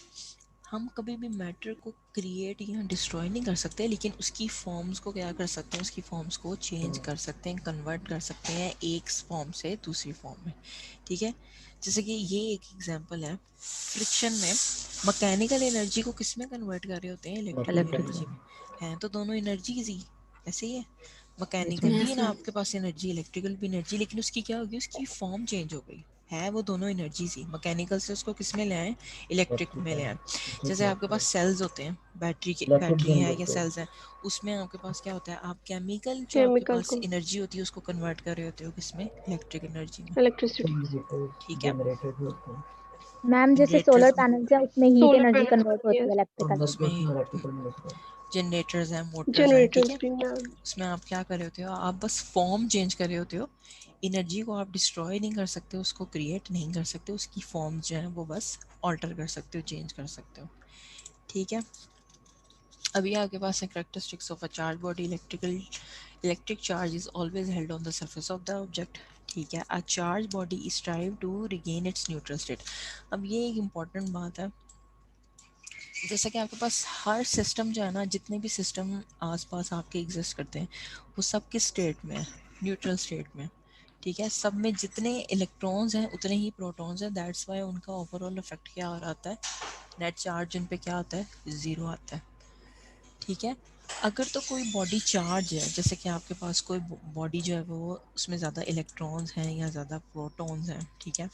हम कभी भी मैटर को क्रिएट या डिस्ट्रॉय नहीं कर सकते, लेकिन उसकी फॉर्म्स को क्या कर सकते हैं, उसकी फॉर्म्स को चेंज कर सकते हैं, कन्वर्ट कर सकते हैं एक फॉर्म से दूसरी फॉर्म में, ठीक है। जैसे कि ये एक एग्जांपल है, फ्रिक्शन में मैकेनिकल एनर्जी को किस में कन्वर्ट कर रहे होते हैं, इलेक्ट्रिकल इलेक्ट्रिक। एनर्जी में, है तो दोनों एनर्जी ही ऐसे ही है। Yes mechanical ma'am. भी है यस ना मैम। आपके पास एनर्जी, इलेक्ट्रिकल भी एनर्जी, लेकिन उसकी क्या होगी, उसकी फॉर्म चेंज हो गई, है वो दोनों एनर्जी ही। मैकेनिकल से उसको किस में ले आए, इलेक्ट्रिक में ले आए। जैसे आपके पास सेल्स होते हैं, इलेक्ट्रिक बैटरी हैं या जनरेटर। सेल्स हैं, उसमें आपके पास क्या होता है, आप केमिकल जो आपके केमिकल पास को एनर्जी होती है उसको कन्वर्ट कर रहे होते हो किसमें, इलेक्ट्रिक एनर्जी में, इलेक्ट्रिसिटी, ठीक है। जनरेटर भी होते हैं। मैम जैसे सोलर जनरेटर्स पैनल्स है उसमें heat solar energy panel, convert होती यस, है इलेक्ट्रिकल। उनमें उसमें इलेक्ट्रिकल में होता है। जनरेटर्स हैं, मोटर्स हैं, ठीक जनरेटर्स है। भी मैम, उसमें आप क्या कर रहे होते हो, आप बस फॉर्म चेंज कर रहे होते हो, एनर्जी को आप डिस्ट्रॉय नहीं कर सकते, उसको क्रिएट नहीं कर सकते, उसकी फॉर्म जो है वो बस ऑल्टर कर सकते हो, चेंज कर सकते हो, ठीक है। अभी आपके पास है characteristics of a charge body, electric charge is always held on the surface of the object, ठीक है। A charge body is strive to regain its neutral state. अब ये एक इम्पॉर्टेंट बात है, जैसा कि आपके पास हर सिस्टम जो है ना, जितने भी सिस्टम आसपास आपके एग्जिस्ट करते हैं वो सब किस स्टेट में है, न्यूट्रल स्टेट में, ठीक है। सब में जितने इलेक्ट्रॉन्स हैं उतने ही प्रोटॉन्स हैं, दैट्स वाई उनका ओवरऑल इफेक्ट क्या आ आता है, नेट चार्ज उन पे क्या आता है, ज़ीरो आता है, ठीक है। अगर तो कोई बॉडी चार्ज है, जैसे कि आपके पास कोई बॉडी जो है वो उसमें ज़्यादा इलेक्ट्रॉन्स हैं या ज़्यादा प्रोटॉन्स हैं, ठीक है,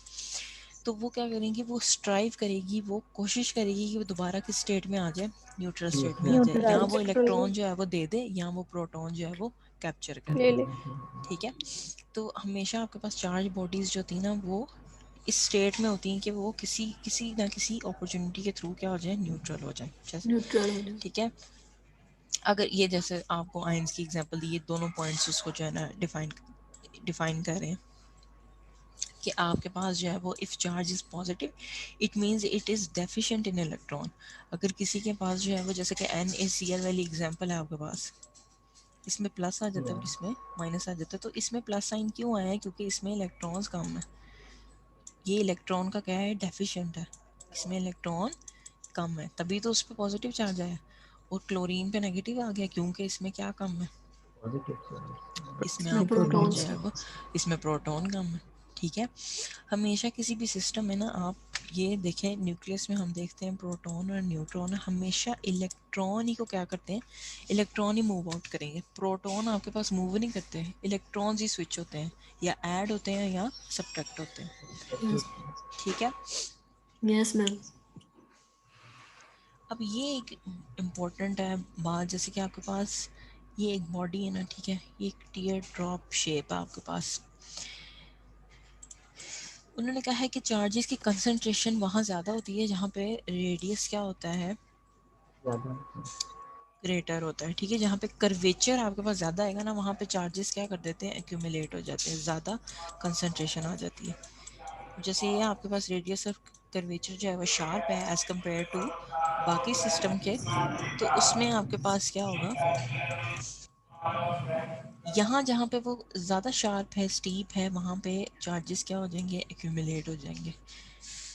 तो वो क्या करेंगी, वो स्ट्राइव करेगी, वो कोशिश करेगी कि वो दोबारा किस स्टेट में आ जाए, न्यूट्रल स्टेट में आ जाए, न्यूट्रल यहाँ वो इलेक्ट्रॉन जो है वो दे दे, यहाँ वो प्रोटॉन जो है वो कैप्चर करे। ले ले। ठीक है, तो हमेशा आपके पास चार्ज बॉडीज जो होती है ना वो इस स्टेट में होती हैं कि वो किसी किसी ना किसी अपॉर्चुनिटी के थ्रू क्या हो जाए, न्यूट्रल हो जाए। जैसे न्यूट्रल हो जाए। ठीक है, अगर ये जैसे आपको आयंस की एग्जांपल दी, ये दोनों पॉइंट्स उसको जो है ना डिफाइन कर रहे हैं कि आपके पास जो है वो if charge is positive it means it is deficient in electron. अगर किसी के पास जो है वो जैसे कि NaCl वाली एग्जांपल है आपके पास, इसमें प्लस आ जाता है और इसमें माइनस आ जाता है, तो इसमें प्लस साइन क्यों आया है, क्योंकि इसमें इलेक्ट्रॉन्स कम है। ये इलेक्ट्रॉन का क्या है, डेफिशिएंट है, इसमें इलेक्ट्रॉन कम है, तभी तो उस पर पॉजिटिव चार्ज आया। और क्लोरीन पे नेगेटिव आ गया क्योंकि इसमें क्या कम है, इसमें इसमें आपका प्रोटॉन्स जो है वो, इसमें प्रोटॉन कम है। ठीक है, हमेशा किसी भी सिस्टम में ना आप ये देखें, न्यूक्लियस में हम देखते हैं प्रोटॉन और न्यूट्रॉन, हमेशा इलेक्ट्रॉन ही को क्या करते हैं, इलेक्ट्रॉन ही मूव आउट करेंगे, प्रोटॉन आपके पास मूव नहीं करते हैं, इलेक्ट्रॉन्स ही स्विच होते हैं, या ऐड होते हैं या सब्ट्रैक्ट होते हैं। ठीक है, यस मैम। अब ये एक इम्पोर्टेंट है बात, जैसे कि आपके पास ये एक बॉडी है ना, ठीक है, ये एक टीयर ड्रॉप शेप है आपके पास। उन्होंने कहा है कि चार्जेस की कंसंट्रेशन वहाँ ज़्यादा होती है जहाँ पे रेडियस क्या होता है, ग्रेटर होता है। ठीक है, जहाँ पे कर्वेचर आपके पास ज़्यादा आएगा ना, वहाँ पे चार्जेस क्या कर देते हैं, एक्यूमुलेट हो जाते हैं, ज़्यादा कंसंट्रेशन आ जाती है। जैसे ये आपके पास रेडियस ऑफ कर्वेचर जो है वो शार्प है एज़ कम्पेयर टू बाकी सिस्टम के, तो उसमें आपके पास क्या होगा, यहाँ जहाँ पे वो ज़्यादा शार्प है, स्टीप है, वहाँ पे चार्जेस क्या हो जाएंगे, एक्यूमुलेट हो जाएंगे।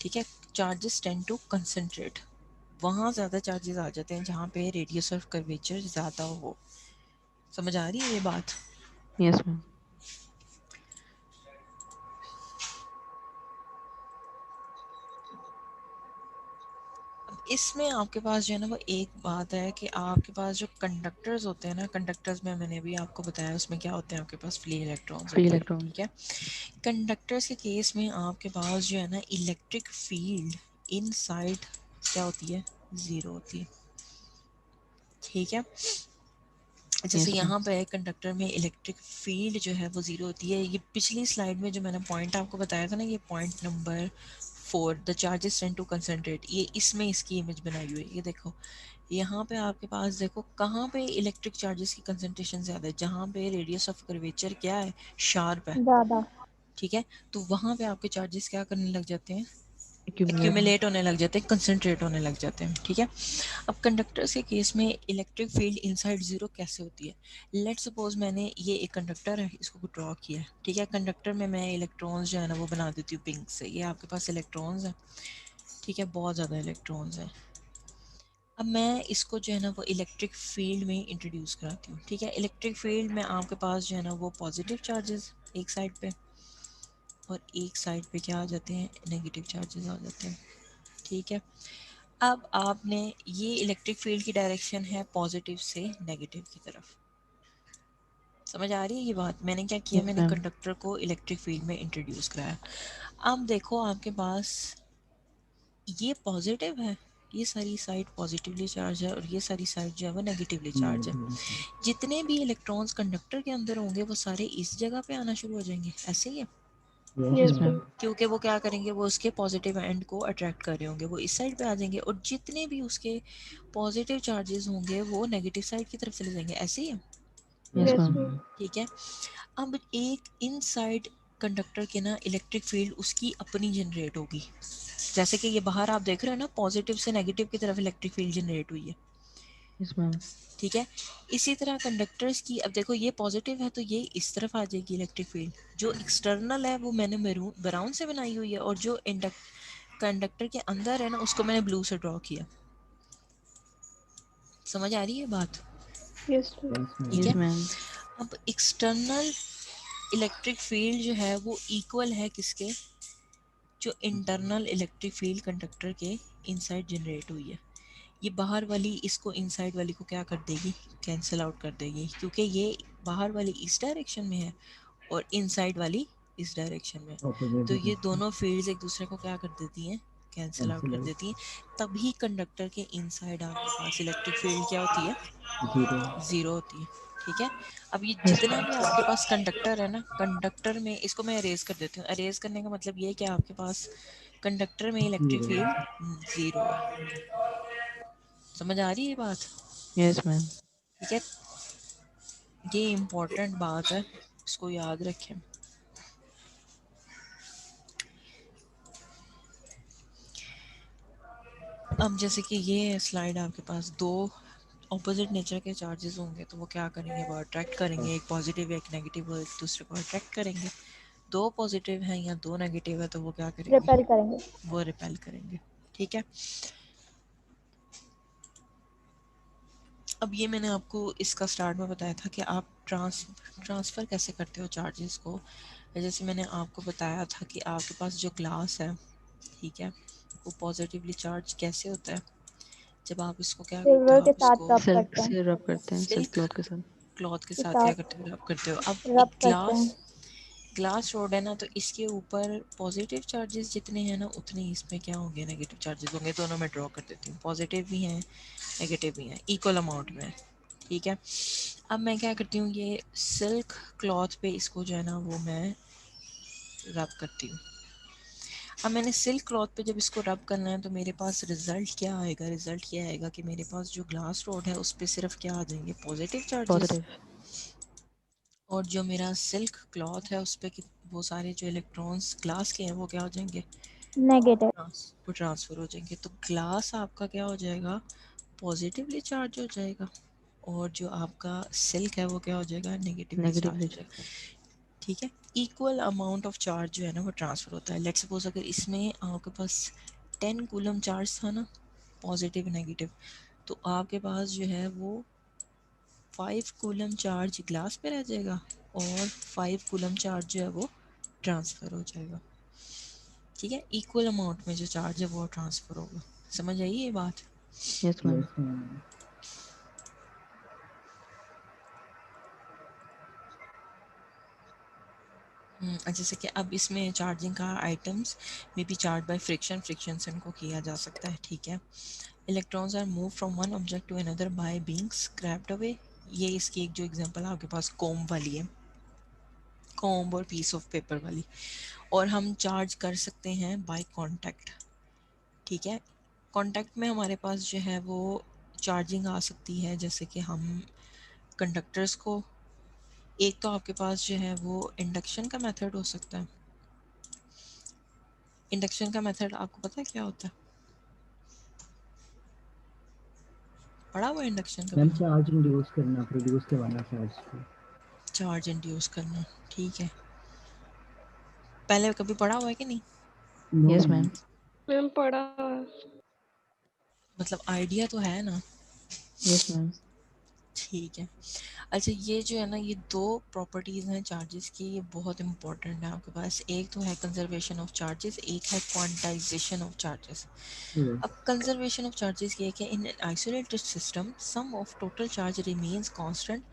ठीक है, चार्जेस टेंड टू कंसंट्रेट, वहाँ ज़्यादा चार्जेस आ जाते हैं जहाँ पे रेडियस ऑफ कर्वेचर ज़्यादा हो। समझ आ रही है ये बात? Yes ma'am. अब इसमें आपके पास जो है ना वो एक बात है कि आपके पास जो कंडक्टर्स होते हैं ना, कंडक्टर्स में मैंने भी आपको बताया उसमें क्या होते हैं, आपके पास फ्री इलेक्ट्रॉन्स फ्री होते हैं। इलेक्ट्रॉन। ठीक है, कंडक्टर्स के केस में आपके पास जो है ना इलेक्ट्रिक फील्ड इनसाइड क्या होती है, ज़ीरो होती है। ठीक है, जैसे यस मैम। यहाँ पे कंडक्टर में इलेक्ट्रिक फील्ड जो है वो ज़ीरो होती है। ये पिछली स्लाइड में जो मैंने पॉइंट आपको बताया था ना, ये point number 4, the charges tend to concentrate, ये इसमें इसकी इमेज बनाई हुई है। ये देखो यहाँ पे आपके पास देखो कहाँ पे इलेक्ट्रिक चार्जेस की कंसंट्रेशन ज़्यादा है, जहाँ पे रेडियस ऑफ कर्वेचर क्या है, शार्प है। ज्यादा। ठीक है, तो वहाँ पे आपके चार्जेस क्या करने लग जाते हैं, एक्यूमुलेट। एक्यूमुलेट होने लग जाते हैं, कंसंट्रेट होने लग जाते हैं। ठीक है, अब कंडक्टर्स के केस में इलेक्ट्रिक फील्ड इनसाइड ज़ीरो कैसे होती है, लेट सपोज मैंने ये एक कंडक्टर है, इसको ड्रॉ किया है। ठीक है, कंडक्टर में मैं इलेक्ट्रॉन्स जो है ना वो बना देती हूँ पिंक से, ये आपके पास इलेक्ट्रॉन्स हैं। ठीक है, बहुत ज़्यादा इलेक्ट्रॉन्स हैं। अब मैं इसको जो है ना वो इलेक्ट्रिक फील्ड में इंट्रोड्यूस कराती हूँ। ठीक है, इलेक्ट्रिक फील्ड में आपके पास जो है ना वो पॉजिटिव चार्जेस एक साइड पे और एक साइड पे क्या आ जाते हैं, नेगेटिव चार्जेस आ जाते हैं। ठीक है, अब आपने ये इलेक्ट्रिक फील्ड की डायरेक्शन है पॉजिटिव से नेगेटिव की तरफ। समझ आ रही है ये बात? मैंने क्या किया, यस मैंने मैम। कंडक्टर को इलेक्ट्रिक फील्ड में इंट्रोड्यूस कराया। अब देखो आपके पास ये पॉजिटिव है, ये सारी साइड पॉजिटिवली चार्ज है और ये सारी साइड जो है वो नेगेटिवली चार्ज है। जितने भी इलेक्ट्रॉन्स कंडक्टर के अंदर होंगे वो सारे इस जगह पे आना शुरू हो जाएंगे, ऐसे ही है, यस मैम। क्योंकि वो क्या करेंगे, वो उसके पॉजिटिव एंड को अट्रैक्ट कर रहे होंगे, वो इस साइड पे आ जाएंगे, और जितने भी उसके पॉजिटिव चार्जेस होंगे वो नेगेटिव साइड की तरफ चले जाएंगे, ऐसे ही है। Yes yes ma'am. ठीक है, अब एक इनसाइड कंडक्टर के ना इलेक्ट्रिक फील्ड उसकी अपनी जनरेट होगी, जैसे कि ये बाहर आप देख रहे हो ना, पॉजिटिव से नेगेटिव की तरफ इलेक्ट्रिक फील्ड जनरेट हुई है। Yes ma'am. ठीक है, इसी तरह कंडक्टर्स की, अब देखो ये पॉजिटिव है तो ये इस तरफ आ जाएगी इलेक्ट्रिक फील्ड, जो एक्सटर्नल है वो मैंने ब्राउन से बनाई हुई है, और जो कंडक्टर के अंदर है ना उसको मैंने ब्लू से ड्रॉ किया। समझ आ रही है बात? यस ठीक यस है, मैम। अब एक्सटर्नल इलेक्ट्रिक फील्ड जो है वो इक्वल है किसके, जो इंटरनल इलेक्ट्रिक फील्ड कंडक्टर के इनसाइड जनरेट हुई है। ये बाहर वाली इसको इनसाइड वाली को क्या कर देगी, कैंसिल आउट कर देगी, क्योंकि ये बाहर वाली इस डायरेक्शन में है और इनसाइड वाली इस डायरेक्शन में, opposite तो ये direction. दोनों फील्ड्स एक दूसरे को क्या कर देती हैं, कैंसिल आउट Cancel कर out. देती हैं। तभी कंडक्टर के इनसाइड आपके पास इलेक्ट्रिक फील्ड क्या होती है, 0. जीरो होती है। ठीक है, अब ये Yes, जितना भी आपके पास कंडक्टर है ना, कंडक्टर में इसको मैं अरेज कर देती हूँ। अरेज करने का मतलब ये है कि आपके पास कंडक्टर में इलेक्ट्रिक 0. फील्ड जीरो है। समझ आ रही है ये बात? yes, ma'am. ठीक है, ये इम्पोर्टेंट बात है, इसको याद रखें। अब जैसे कि ये स्लाइड आपके पास दो ऑपोजिट नेचर के चार्जेस होंगे, तो वो क्या करेंगे, वो अट्रैक्ट करेंगे, एक पॉजिटिव एक नेगेटिव, वो एक दूसरे को अट्रैक्ट करेंगे। दो पॉजिटिव हैं या दो नेगेटिव है तो वो क्या करेंगे, रिपेल करेंगे। वो रिपेल करेंगे। ठीक है, अब ये मैंने आपको इसका स्टार्ट में बताया था कि आप ट्रांसफ़र कैसे करते हो चार्जेस को। जैसे मैंने आपको बताया था कि आपके पास जो ग्लास है, ठीक है, वो पॉजिटिवली चार्ज कैसे होता है, जब आप इसको क्या करते सिल्वर हो, के आप साथ इसको रब सिल्क करते हैं, से रब करते हैं, सिल्क सिल्क क्लॉथ के साथ। क्लॉथ के के साथ क्या साथ करते हो, रब करते हो। अब रब एक करते हैं। ग्लास रोड है ना, तो इसके ऊपर पॉजिटिव चार्जेस जितने हैं ना, उतने ही इसमें क्या होंगे, नेगेटिव चार्जेस होंगे। दोनों में ड्रॉ कर देती हूँ, पॉजिटिव भी हैं नेगेटिव भी हैं, इक्वल अमाउंट में। ठीक है, अब मैं क्या करती हूँ, ये सिल्क क्लॉथ पे इसको जो है ना वो मैं रब करती हूँ। अब मैंने सिल्क क्लॉथ पे जब इसको रब करना है तो मेरे पास रिजल्ट क्या आएगा, रिजल्ट ये आएगा कि मेरे पास जो ग्लास रोड है उस पर सिर्फ क्या आ जाएंगे, पॉजिटिव चार्जेस। पॉजिटिव। और जो मेरा सिल्क क्लॉथ है उस पर वो सारे जो इलेक्ट्रॉन्स ग्लास के हैं वो क्या हो जाएंगे, नेगेटिव। वो ट्रांसफ़र हो जाएंगे। तो ग्लास आपका क्या हो जाएगा, पॉजिटिवली चार्ज हो जाएगा, और जो आपका सिल्क है वो क्या हो जाएगा, नेगेटिवली चार्ज नेगेटिवली। हो जाएगा। ठीक है, इक्वल अमाउंट ऑफ चार्ज जो है ना वो ट्रांसफ़र होता है। लेट्स सपोज अगर इसमें आपके पास 10 कूलम चार्ज था ना, पॉजिटिव नेगेटिव, तो आपके पास जो है वो 5 कूलम चार्ज ग्लास पे रह जाएगा और 5 कूलम चार्ज जो है वो ट्रांसफ़र हो जाएगा। ठीक है, इक्वल अमाउंट में जो चार्ज है वो ट्रांसफ़र होगा। समझ आई ये बात? Yes ma'am. Yes, ma'am. जैसे कि अब इसमें चार्जिंग का आइटम्स में भी चार्ज बाय फ्रिक्शन, फ्रिक्शन से इनको किया जा सकता है। ठीक है, electrons are move from one object to another by being scrapped away. ये इसकी एक जो एग्जांपल आपके पास कॉम्ब वाली है, कॉम्ब और पीस ऑफ पेपर वाली। और हम चार्ज कर सकते हैं बाय कांटेक्ट। ठीक है, कांटेक्ट में हमारे पास जो है वो चार्जिंग आ सकती है, जैसे कि हम कंडक्टर्स को, एक तो आपके पास जो है वो इंडक्शन का मेथड हो सकता है। इंडक्शन का मेथड आपको पता है क्या होता है, पढ़ा हुआ इंडक्शन कभी? मैम चार्ज इंड्यूस करना, प्रोड्यूस करवाना चार्ज को। चार्ज इंड्यूस करना। ठीक है, पहले कभी पढ़ा हुआ है कि नहीं, no yes ma'am. Ma'am. Ma'am पढ़ा। मतलब आइडिया तो है ना? Yes ma'am. ठीक है, अच्छा ये जो है ना, ये दो प्रॉपर्टीज़ हैं चार्जेस की, ये बहुत इंपॉर्टेंट है आपके पास। एक तो है कंजर्वेशन ऑफ चार्जेस, एक है क्वांटाइजेशन ऑफ चार्जेस। Yes. अब कंजर्वेशन ऑफ चार्जेस ये है कि in an isolated system sum of total charge remains constant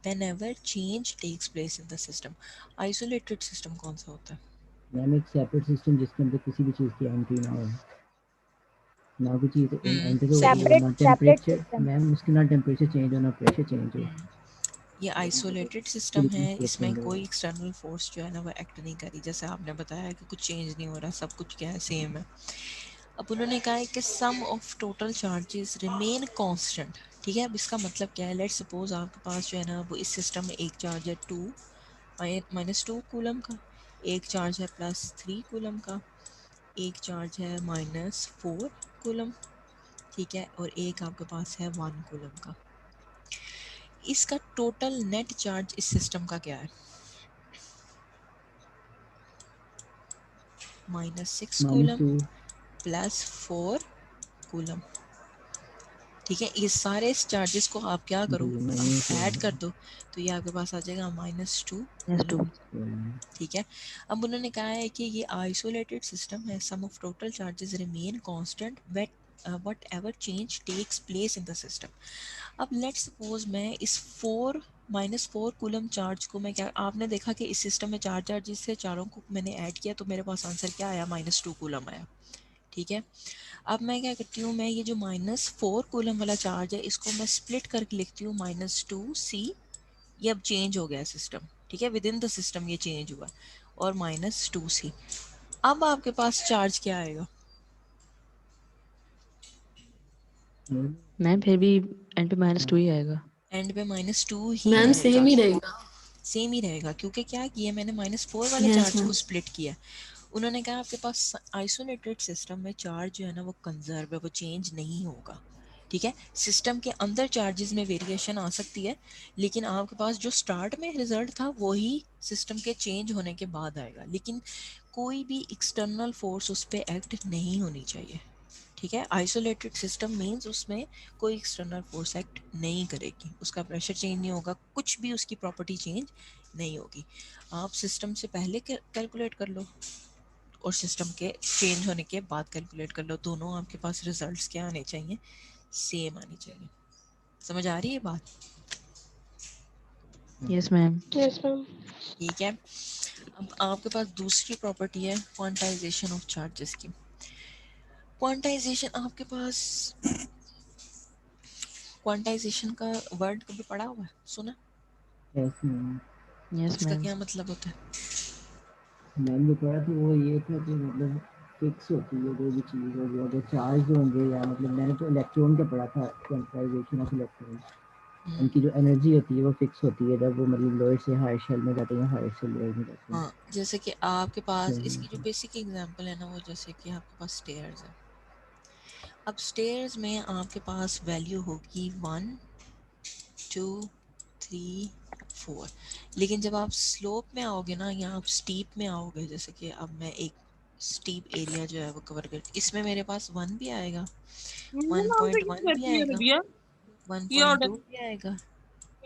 whenever change takes place in the system. Isolated system कौन सा होता है? मैम एक सेपरेट सिस्टम जिसके अंदर किसी भी चीज़ की एंट्री ना हो, ना कोई चीज़ एंटर हो, सही है। वो ना सेपरेट टेम्परेचर, सिस्टम। मैम उसकी ना टेम्परेचर चेंज हो ना प्रेशर चेंज हो। ये आइसोलेटेड सिस्टम पूरी है, चीज़ इसमें अंदर कोई हो। एक्सटर्नल फोर्स जो है ना वो एक्ट नहीं करी। जैसे आपने बताया कि कुछ चेंज नहीं हो रहा, सब कुछ क्या है, सेम है। अब उन्होंने कहा है कि sum of total charges remain constant. ठीक है, अब इसका मतलब क्या है, लेट्स सपोज आपके पास जो है ना वो इस सिस्टम में एक चार्ज है 2 -2 कूलम का, एक चार्ज है +3 कूलम का, एक चार्ज है -4 कूलम, ठीक है, और एक आपके पास है 1 कूलम का। इसका टोटल नेट चार्ज इस सिस्टम का क्या है, -6 कूलम -2. +4 कूलम। ठीक है, ये सारे चार्जेस को आप क्या करो, आप ऐड कर दो, तो ये आपके पास आ जाएगा -2 यस टू। कूलम। ठीक है, अब उन्होंने कहा है कि ये आइसोलेटेड सिस्टम है, sum of total charges remain constant whatever change takes place in the system. अब लेट्स सपोज मैं इस -4 कूलम चार्ज को मैं क्या, आपने देखा कि इस सिस्टम में 4 चार्जेस से चारों को मैंने ऐड किया तो मेरे पास आंसर क्या आया, -2 कूलम आया। ठीक है, अब मैं क्या करती हूँ, मैं ये जो -4 कूलम वाला चार्ज है इसको मैं स्प्लिट करके लिखती हूँ -2c। ये अब चेंज हो गया सिस्टम, ठीक है, विद इन द सिस्टम ये चेंज हुआ, और -2c। अब आपके पास चार्ज क्या आएगा? मैम फिर भी एंड पे -2 ही आएगा। एंड पे -2 ही मैम आएगा, सेम ही रहेगा। सेम ही रहेगा, क्योंकि क्या किया मैंने -4 वाले यस चार्ज मैम। को स्प्लिट किया। उन्होंने कहा आपके पास आइसोलेटेड सिस्टम में चार्ज जो है ना वो कंजर्व है, वो चेंज नहीं होगा। ठीक है, सिस्टम के अंदर चार्जेस में वेरिएशन आ सकती है, लेकिन आपके पास जो स्टार्ट में रिजल्ट था वही सिस्टम के चेंज होने के बाद आएगा, लेकिन कोई भी एक्सटर्नल फोर्स उस पर एक्ट नहीं होनी चाहिए। ठीक है, आइसोलेटेड सिस्टम मीन्स उसमें कोई एक्सटर्नल फोर्स एक्ट नहीं करेगी, उसका प्रेशर चेंज नहीं होगा, कुछ भी उसकी प्रॉपर्टी चेंज नहीं होगी। आप सिस्टम से पहले कैलकुलेट कर लो और सिस्टम के चेंज होने के बाद कैलकुलेट कर लो, दोनों आपके पास रिजल्ट्स क्या आने चाहिए, सेम आने चाहिए। समझ आ रही है बात? Yes ma'am. ठीक है, अब आपके पास दूसरी प्रॉपर्टी है क्वांटाइजेशन ऑफ चार्जेस की। क्वांटाइजेशन आपके पास, क्वांटाइजेशन का वर्ड कभी पढ़ा हुआ है, सुना? Yes ma'am. यस इसका मैम। क्या मतलब होता है? मैम जो पढ़ा था वो ये था कि मतलब फिक्स होती है कोई भी चीज़ हो गया, अगर चार्ज होंगे या मतलब मैंने तो इलेक्ट्रॉन का पढ़ा था, क्वांटाइजेशन ऑफ इलेक्ट्रॉन। उनकी जो एनर्जी होती है वो फिक्स होती है जब वो मतलब लोअर से हायर शेल में जाते हैं, हायर से लोअर में जाते हैं। हाँ, जैसे कि आपके पास तो इसकी जो बेसिक एग्जांपल है ना, वो जैसे कि आपके पास स्टेयर्स है। अब स्टेयर्स में आपके पास वैल्यू होगी 1 2 3 4, लेकिन जब आप स्लोप में आओगे ना या आप स्टीप में आओगे, जैसे कि अब मैं एक स्टीप एरिया जो है वो कवर कर, इसमें मेरे पास 1 भी आएगा, 1.1 भी आएगा, 1.2 भी आएगा,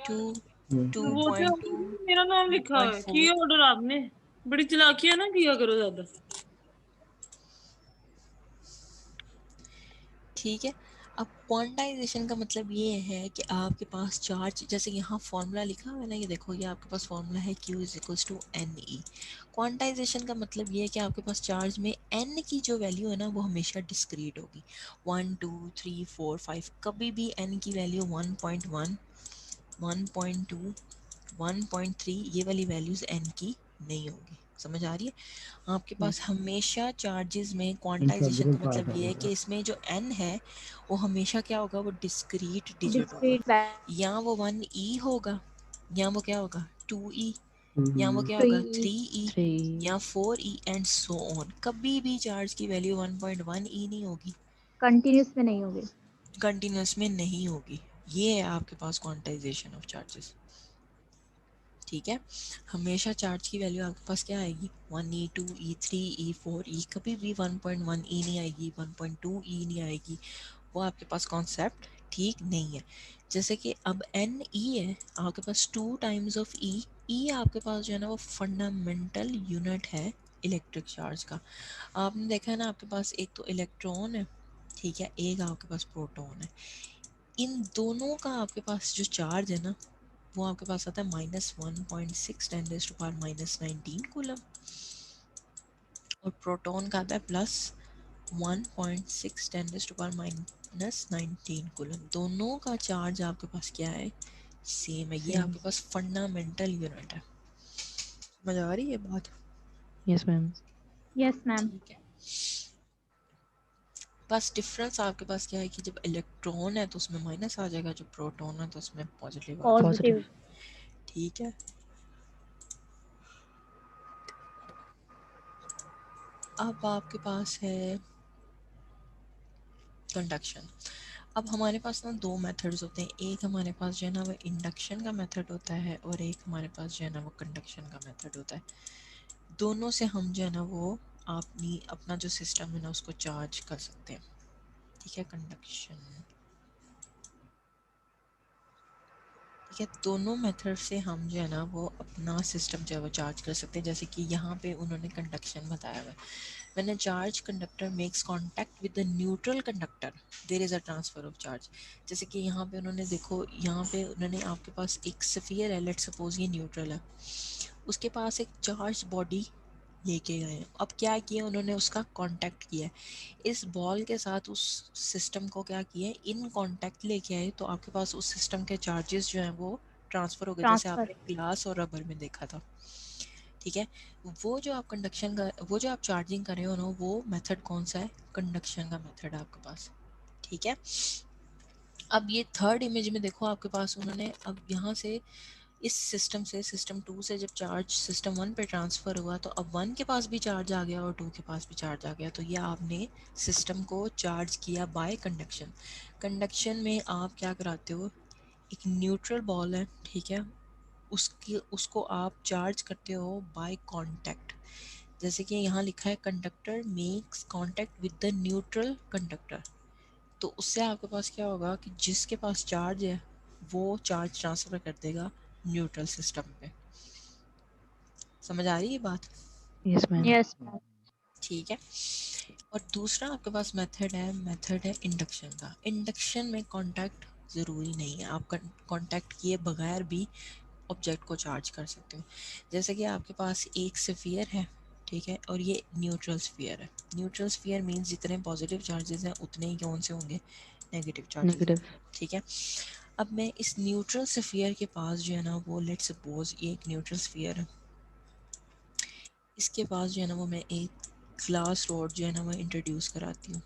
2 वो तो 2.2 मेरा नाम लिखा है की 2.4। ऑर्डर, आपने बड़ी चालाकियां ना किया करो ज्यादा। ठीक है, अब क्वांटाइजेशन का मतलब ये है कि आपके पास चार्ज, जैसे यहाँ फॉर्मूला लिखा हुआ है ना, ये देखो, ये आपके पास फॉर्मूला है Q = NE। क्वांटाइजेशन का मतलब ये है कि आपके पास चार्ज में N की जो वैल्यू है ना वो हमेशा डिस्क्रीट होगी, 1 2 3 4 5, कभी भी N की वैल्यू 1.1 1.2 1.3 ये वाली वैल्यूज N की नहीं होगी। समझ आ रही है? आपके पास हमेशा चार्जेस में क्वांटाइजेशन इंटीग्रल का पार्ट मतलब आ ये है जाएगा। कि इसमें जो n है वो हमेशा क्या होगा, वो डिस्क्रीट डिजिट होगा, डिस्क्रीट या वो 1e होगा, या वो क्या होगा 2e, या वो क्या होगा 3 3e, 3 या 4e एंड सो ऑन। कभी भी चार्ज की वैल्यू 1.1e नहीं होगी, कंटिन्यूस में नहीं होगी। कंटिन्यूस में नहीं होगी। ये है आपके पास क्वांटाइजेशन ऑफ चार्जेस। ठीक है, हमेशा चार्ज की वैल्यू आपके पास क्या आएगी, 1e 2e 3e 4e, कभी भी 1.1e नहीं आएगी, 1.2e नहीं आएगी। वो आपके पास कॉन्सेप्ट ठीक नहीं है। जैसे कि अब NE है आपके पास 2 टाइम्स ऑफ E। E आपके पास जो है ना वो फंडामेंटल यूनिट है इलेक्ट्रिक चार्ज का। आपने देखा है ना, आपके पास एक तो इलेक्ट्रॉन है, ठीक है, एक आपके पास प्रोटॉन है। इन दोनों का आपके पास जो चार्ज है ना वो आपके पास आता है -1.6 × 10⁻⁹ कूलम, और प्रोटॉन का आता है +1.6 × 10⁻⁹ कूलम। दोनों का चार्ज आपके पास क्या है, सेम है। ये आपके पास फंडामेंटल यूनिट है। समझ आ रही है बात? Yes ma'am. Yes ma'am. ठीक है, बस डिफरेंस आपके पास क्या है कि जब इलेक्ट्रॉन है तो उसमें माइनस आ जाएगा, जो प्रोटॉन है तो उसमें पॉजिटिव आ जाएगा। पॉजिटिव। पॉजिटिव। ठीक है, अब आपके पास है कंडक्शन। अब हमारे पास ना 2 मेथड्स होते हैं, एक हमारे पास जो है ना वो इंडक्शन का मेथड होता है, और एक हमारे पास जो है ना वो कंडक्शन का मेथड होता है। दोनों से हम जो है ना वो अपना जो सिस्टम है ना उसको चार्ज कर सकते हैं। ठीक है, कंडक्शन, ठीक है, दोनों मेथड से हम जो है ना वो अपना सिस्टम जो है वो चार्ज कर सकते हैं। जैसे कि यहाँ पे उन्होंने कंडक्शन बताया हुआ है, when a charge conductor makes contact with the neutral conductor there is a transfer of charge. जैसे कि यहाँ पे उन्होंने देखो, यहाँ पे उन्होंने आपके पास एक स्फीयर है, लेट्स सपोज ये न्यूट्रल है, उसके पास एक चार्ज बॉडी लेके गए हैं। अब क्या किया उन्होंने, उसका कांटेक्ट किया है इस बॉल के साथ, उस सिस्टम को क्या किया है, इन कांटेक्ट लेके आए, तो आपके पास उस सिस्टम के चार्जेस जो हैं वो ट्रांसफर हो गए, जैसे ट्रांसफर। आपने ग्लास और रबर में देखा था। ठीक है, वो जो आप कंडक्शन का, वो जो आप चार्जिंग कर रहे हो ना, वो मेथड कौन सा है, कंडक्शन का मेथड है आपके पास। ठीक है, अब ये थर्ड इमेज में देखो आपके पास उन्होंने, अब यहाँ से इस सिस्टम से, सिस्टम 2 से जब चार्ज सिस्टम 1 पे ट्रांसफ़र हुआ, तो अब 1 के पास भी चार्ज आ गया और 2 के पास भी चार्ज आ गया। तो ये आपने सिस्टम को चार्ज किया बाय कंडक्शन। कंडक्शन में आप क्या कराते हो, एक न्यूट्रल बॉल है, ठीक है, उसको आप चार्ज करते हो बाय कांटेक्ट। जैसे कि यहाँ लिखा है conductor makes contact with the neutral conductor, तो उससे आपके पास क्या होगा कि जिसके पास चार्ज है वो चार्ज ट्रांसफ़र कर देगा न्यूट्रल सिस्टम पे। समझ आ रही है बात? Yes ma'am. यस। ठीक है, और दूसरा आपके पास मेथड है इंडक्शन का। इंडक्शन में कांटेक्ट ज़रूरी नहीं है, आप कांटेक्ट किए बगैर भी ऑब्जेक्ट को चार्ज कर सकते हो। जैसे कि आपके पास एक स्फीयर है, ठीक है, और ये न्यूट्रल स्फीयर है। न्यूट्रल स्फीयर मीन्स जितने पॉजिटिव चार्जेस हैं उतने ही कौन से होंगे, नेगेटिव चार्जेस। नेगेटिव। ठीक है, अब मैं इस न्यूट्रल स्फीयर के पास जो है ना वो, लेट्स सपोज ये एक न्यूट्रल स्फीयर है, इसके पास जो है ना वो मैं एक ग्लास रोड जो है ना वो इंट्रोड्यूस कराती हूँ।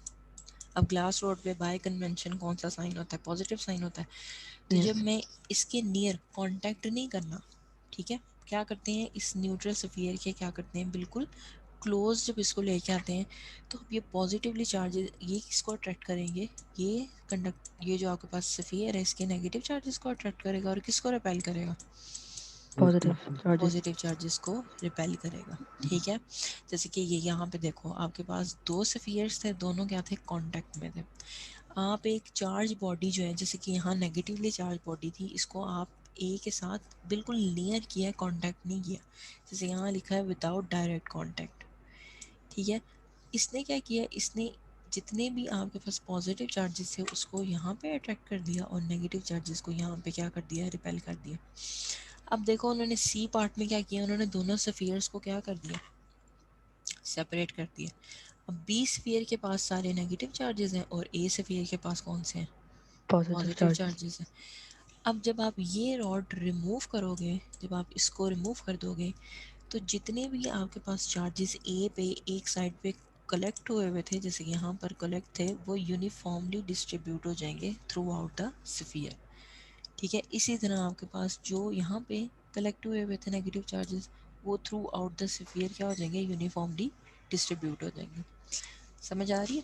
अब ग्लास रोड पे बाय कन्वेंशन कौन सा साइन होता है, पॉजिटिव साइन होता है। तो Yes. जब मैं इसके नियर कांटेक्ट नहीं करना, ठीक है, क्या करते हैं इस न्यूट्रल स्फीयर के, क्या करते हैं बिल्कुल क्लोज, जब इसको लेके आते हैं तो अब ये पॉजिटिवली चार्जेस ये किसको अट्रैक्ट करेंगे, ये जो आपके पास स्फीयर है इसके नेगेटिव चार्जेस को अट्रैक्ट करेगा, और किसको रिपेल करेगा, पॉजिटिव चार्जेस। पॉजिटिव चार्जेस को रिपेल करेगा। ठीक है, जैसे कि ये यहाँ पे देखो आपके पास दो स्फीयर्स थे, दोनों क्या थे, कांटेक्ट में थे। आप एक चार्ज बॉडी जो है, जैसे कि यहाँ नेगेटिवली चार्ज बॉडी थी, इसको आप ए के साथ बिल्कुल नियर किया, कांटेक्ट नहीं किया, जैसे यहाँ लिखा है विदाउट डायरेक्ट कांटेक्ट। ठीक है, इसने क्या किया, इसने जितने भी आपके पास पॉजिटिव चार्जेस थे उसको यहाँ पे अट्रैक्ट कर दिया, और नेगेटिव चार्जेस को यहाँ पे क्या कर दिया, रिपेल कर दिया। अब देखो उन्होंने सी पार्ट में क्या किया, उन्होंने दोनों स्फीयर्स को क्या कर दिया, सेपरेट कर दिया। अब बी स्फीयर के पास सारे नेगेटिव चार्जेस हैं और ए स्फीयर के पास कौन से हैं, पॉजिटिव चार्जेस हैं। अब जब आप ये रॉड रिमूव करोगे, जब आप इसको रिमूव कर दोगे, तो जितने भी आपके पास चार्जेस ए पे एक साइड पे कलेक्ट हुए हुए थे, जैसे कि यहाँ पर कलेक्ट थे, वो यूनिफॉर्मली डिस्ट्रीब्यूट हो जाएंगे थ्रू आउट द स्फीयर। ठीक है, इसी तरह आपके पास जो यहाँ पे कलेक्ट हुए थे नेगेटिव चार्जेस, वो थ्रू आउट द स्फीयर क्या हो जाएंगे, यूनिफॉर्मली डिस्ट्रीब्यूट हो जाएंगे। समझ आ रही है?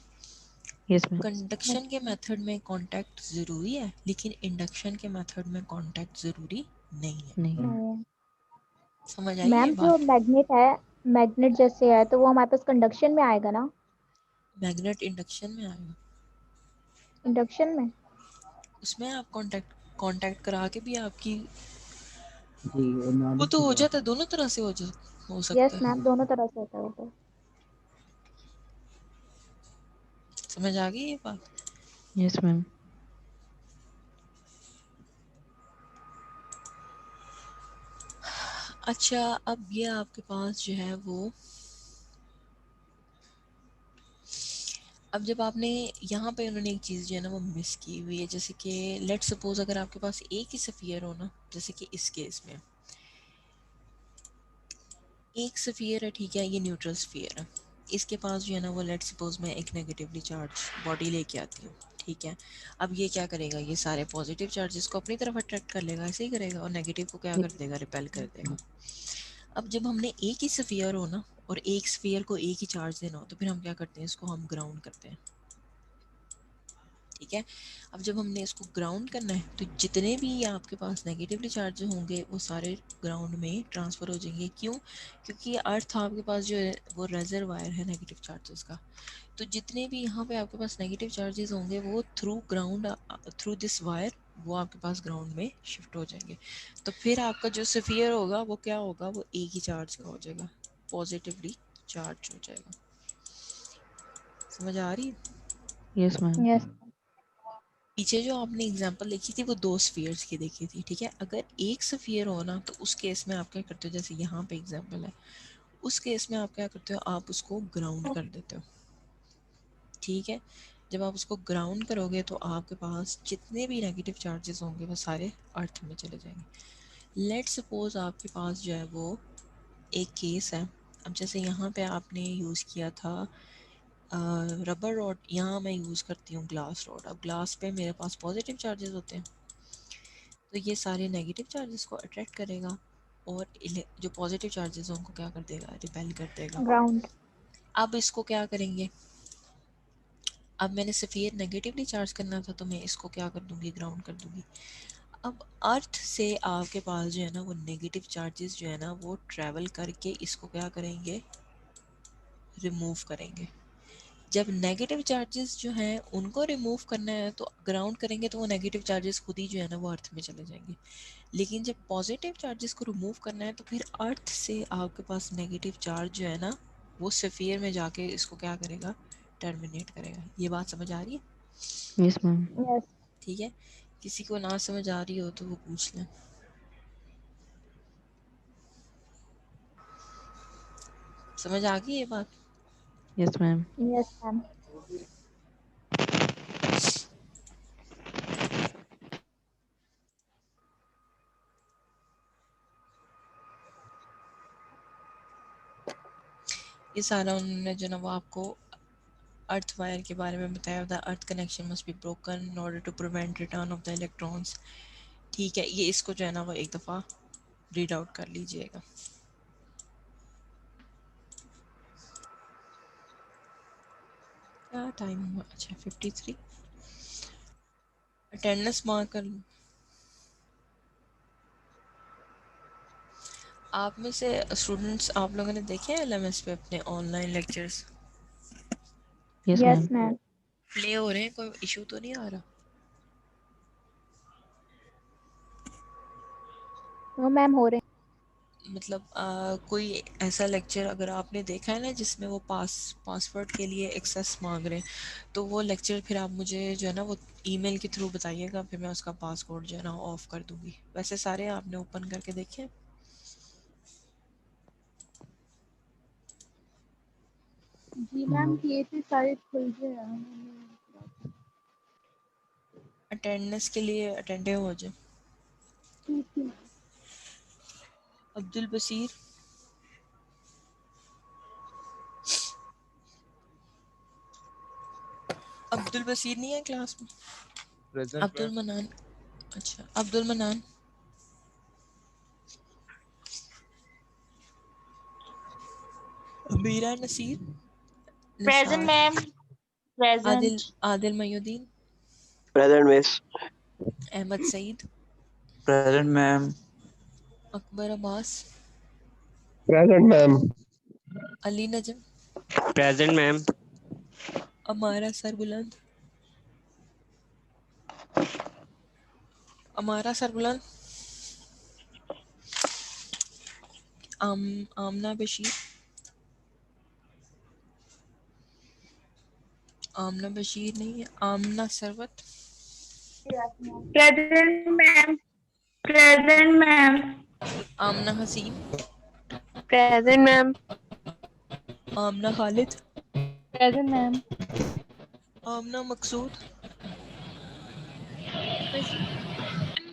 Yes ma'am. कंडक्शन के मेथड में कांटेक्ट ज़रूरी है, लेकिन इंडक्शन के मेथड में कांटेक्ट ज़रूरी नहीं है। नहीं। समझ आई ये मैम जो बात? मैग्नेट है, मैग्नेट जैसे है तो वो हमारे पास कंडक्शन में आएगा ना, मैग्नेट इंडक्शन में आएगा, इंडक्शन में? उसमें आप कांटेक्ट करा के भी आपकी, जी और वो नॉलेज तो की हो बात जाता है, दोनों तरह से हो सकता यस है। मैम, दोनों तरह से होता है वो तो। समझ आ गई ये बात? Yes ma'am. अच्छा, अब ये आपके पास जो है वो, अब जब आपने यहाँ पे उन्होंने एक चीज़ जो है ना वो मिस की हुई है, जैसे कि लेट्स सपोज अगर आपके पास एक ही स्फीयर हो ना, जैसे कि इस केस में एक स्फीयर है, ठीक है, ये न्यूट्रल स्फीयर है, इसके पास जो है ना वो लेट्स सपोज मैं एक नेगेटिवली चार्ज बॉडी लेके आती हूँ। ठीक है, अब ये क्या करेगा, ये सारे पॉजिटिव चार्जेस को अपनी तरफ अट्रैक्ट कर लेगा, ऐसे ही करेगा, और नेगेटिव को क्या कर देगा, रिपेल कर देगा। अब जब हमने एक ही स्फीयर हो ना, और एक स्फीयर को एक ही चार्ज देना हो, तो फिर हम क्या करते हैं, इसको हम ग्राउंड करते हैं। ठीक है, अब जब हमने इसको ग्राउंड करना है, तो जितने भी आपके पास नेगेटिवली चार्ज होंगे वो सारे ग्राउंड में ट्रांसफ़र हो जाएंगे। क्यों? क्योंकि अर्थ आपके पास जो है वो रेजरवायर है नेगेटिव चार्जेस का, तो जितने भी यहाँ पे आपके पास नेगेटिव चार्जेस होंगे वो through ground, through this wire वो आपके पास ग्राउंड में शिफ्ट हो जाएंगे। तो फिर आपका जो स्फीयर होगा वो क्या होगा, वो एक ही चार्ज का हो जाएगा, पॉजिटिवली चार्ज हो जाएगा। समझ आ रही है? Yes ma'am. यस पीछे जो आपने एग्जांपल देखी थी वो 2 स्फीयर्स की देखी थी, ठीक है। अगर एक स्फीयर हो ना तो उस केस में आप क्या करते हो, जैसे यहाँ पे एग्जांपल है, उस केस में आप क्या करते हो, आप उसको ग्राउंड कर देते हो, ठीक है। जब आप उसको ग्राउंड करोगे तो आपके पास जितने भी नेगेटिव चार्जेस होंगे वो सारे अर्थ में चले जाएंगे। लेट सपोज आपके पास जो है वो एक केस है, अब जैसे यहाँ पे आपने यूज़ किया था रबर रॉड, यहाँ मैं यूज़ करती हूँ ग्लास रॉड। अब ग्लास पे मेरे पास पॉजिटिव चार्जेस होते हैं, तो ये सारे नेगेटिव चार्जेस को अट्रैक्ट करेगा और जो पॉजिटिव चार्जेस हैं उनको क्या कर देगा, रिपेल कर देगा। ग्राउंड अब इसको क्या करेंगे, अब मैंने सफ़ेद नेगेटिवली चार्ज करना था तो मैं इसको क्या कर दूंगी, ग्राउंड कर दूंगी। अब अर्थ से आपके पास जो है ना वो नेगेटिव चार्जेस जो है ना वो ट्रैवल करके इसको क्या करेंगे, रिमूव करेंगे। जब नेगेटिव चार्जेस जो हैं उनको रिमूव करना है तो ग्राउंड करेंगे तो वो नेगेटिव चार्जेस खुद ही जो है ना वो अर्थ में चले जाएंगे। लेकिन जब पॉजिटिव चार्जेस को रिमूव करना है तो फिर अर्थ से आपके पास नेगेटिव चार्ज जो है ना वो स्फीयर में जाके इसको क्या करेगा, टर्मिनेट करेगा। ये बात समझ आ रही है? Yes ma'am. यस ठीक है, किसी को ना समझ आ रही हो तो वो पूछ लें। समझ आ गई ये बात? Yes ma'am. यस मैम ये सारा उन्होंने जो ना वो आपको अर्थ वायर के बारे में बताया था। Earth connection must be broken in order to prevent return of the electrons. ठीक है, ये इसको जो है ना वो एक दफ़ा रीड आउट कर लीजिएगा। क्या टाइम हुआ, अच्छा 53। अटेंडेंस मार्क कर लूँ। आप में से स्टूडेंट्स आप लोगों ने देखे हैं LMS पे अपने online lectures yes yes ma'am. Ma'am play हो रहे हैं? कोई इशू तो नहीं आ रहा? वो मैम हो रहे मतलब कोई ऐसा लेक्चर अगर आपने देखा है ना जिसमें वो पासवर्ड के लिए एक्सेस मांग रहे हैं तो वो लेक्चर फिर आप मुझे जो है ना वो ईमेल के थ्रू बताइएगा, फिर मैं उसका पासवर्ड जो है ना ऑफ कर दूंगी। वैसे सारे आपने ओपन करके देखे हैं? जी मैम किए थे सारे खुल गए अटेंडेंस के लिए अटेंडिव हो जाए। अब्दुल बसीर, अब्दुल बसीर नहीं है क्लास में? अब्दुल मनान, अच्छा Abdul Manan. Meera Naseer, present Nishar, ma'am Adil present Adil Mayuddin, present miss. Ahmed Saeed, present ma'am. Akbar Abbas, present ma'am. Ali Najam, present ma'am. Amara Sarbuland, अमारा सरबुलंद, आमना बशीर, आमना बशीर नहीं है, Amna Sarwat, present ma'am present ma'am Amna Haseen, present ma'am. Amna Khalid, present ma'am Amna Maqsood.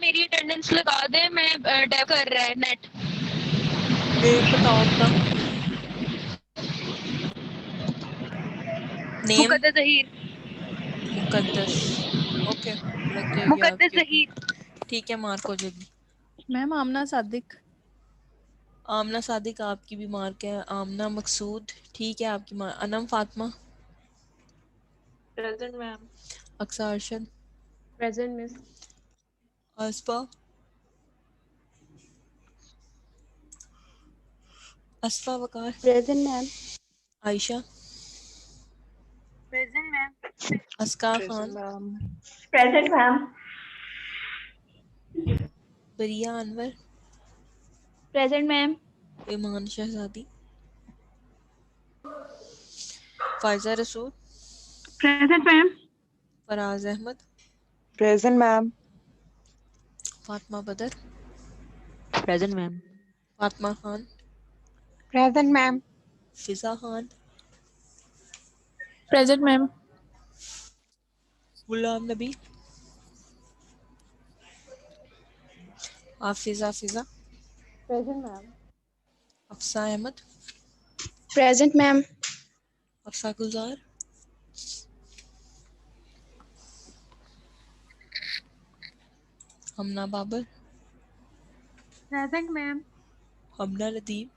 मेरी अटेंडेंस लगा दे, मैं डेव कर रहा है नेट। नेम बताओ अपना। नेम मुकद्दस जहीर मुकद्दस। ओके, लग जाएगी मुकद्दस आपकी अपनी। जहीर। ठीक है, मार्क हो जाएगी। मैम आमना सादिक। आमना सादिक आपकी भी मार्क है। आमना मकसूद ठीक है आपकी mark. Anam Fatima, present ma'am Aqsa Arshad, present miss. Asfa, Asfa Waqar, present ma'am. Ayesha, present ma'am Aska Khan, present ma'am Pariya Anwar, present ma'am. Iman Shahzadi, Faiza Rasool, present ma'am. Faraz Ahmed, present ma'am. Fatima Badar, present ma'am. Fatima Khan, present ma'am. Fiza Khan, present ma'am. Ghulam Nabi, Hafiza Fiza, present ma'am. Afsa Ahmed, present ma'am. Afsa Gulzar, Hamna Babar, present ma'am. Hamna Nadeem,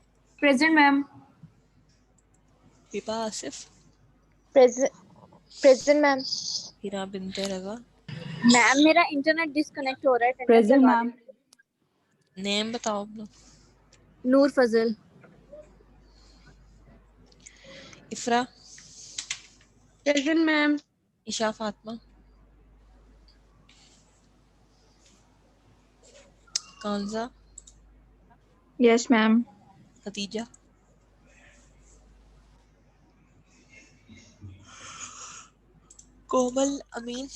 present ma'am. Hiba Asif, present ma'am. Hira Binte Raga. Ma'am मेरा internet disconnect हो रहा है, present ma'am. Name बताओ अपना। Noor Fazal. Ifra, present ma'am. Isha Fatima, Kanza, yes ma'am. Khadija, Komal Amin,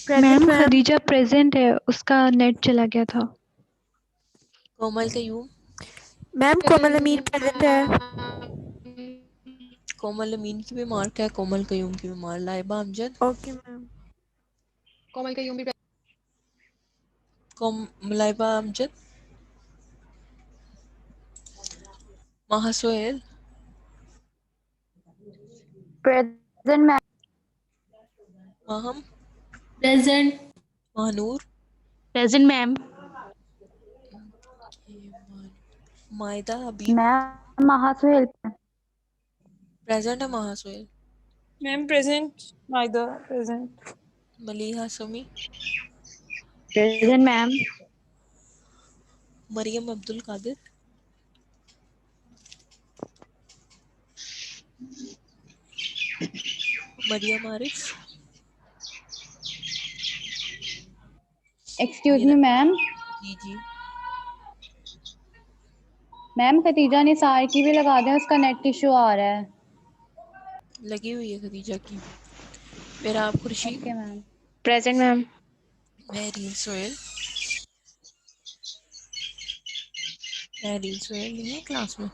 present ma'am. Khadija present है, उसका net चला गया था। कोमल कयूम, मैम कोमल अमीर प्रेजेंट है। कोमल अमीन की भी मार्क है, कोमल कयूम की भी mark. Laiba Amjad, okay ma'am. Komal का यूं भी Laiba Amjad, Maha Sohail, present ma'am. Maham, present. Mahnoor, present ma'am. Maida Habib, ma'am Maha Sohail. Present है Maha Sohail. Ma'am present, Maida present. Maliha Sami, present ma'am. Mariam Abdul Qadir, Mariam Arif, excuse me ma'am. जी जी, मैम खतीजा निसार की भी लगा दें, उसका नेट इशू आ रहा है। लगी हुई है खदीजा की। फिर आप Khurshid, okay ma'am. Present ma'am. Mahreen Sohail, Mahreen Sohail नहीं है क्लास में।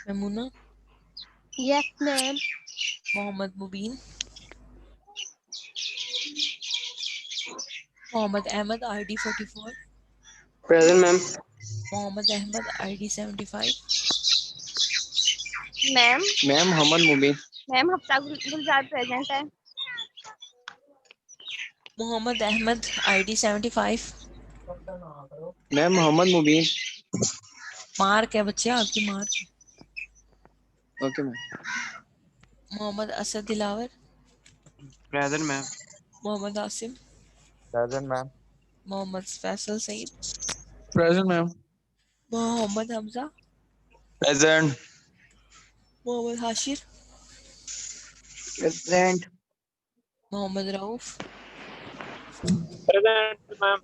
Mamuna, yes ma'am. Mohammad Mubeen, Mohammad Ahmed ID 44, present ma'am. Mohammad Ahmed ID 75, ma'am. Ma'am Haman Mubeen. Ma'am Hafsa Gulzar present है। Mohammad Ahmed ID 75। Ma'am Mohammad Mubeen. Mark है बच्चे आपकी मार्क। Okay ma'am. Mohammad Asad Dilawar, present ma'am. Mohammad Asim, present ma'am. Mohammad Faisal Saeed, present ma'am. Mohammad Hamza, present. Mohammad Hashir, present. Mohammad Rauf, present ma'am.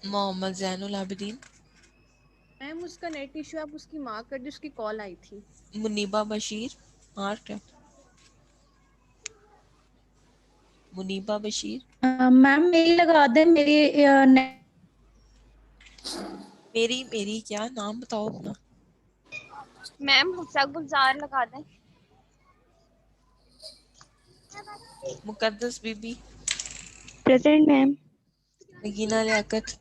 Mohammad Zainul Abideen, ma'am उसका net issue, आप उसकी मार्क कर दी, उसकी कॉल आई थी। मुनीबा बशीर, मार्क है। मुनीबा बशीर, मैम मेरी लगा दें, मेरी मेरी मेरी क्या नाम बताओ अपना। मैम हफ्सा गुलजार लगा दें। Muqaddas Bibi, present ma'am. Nagina Liaquat,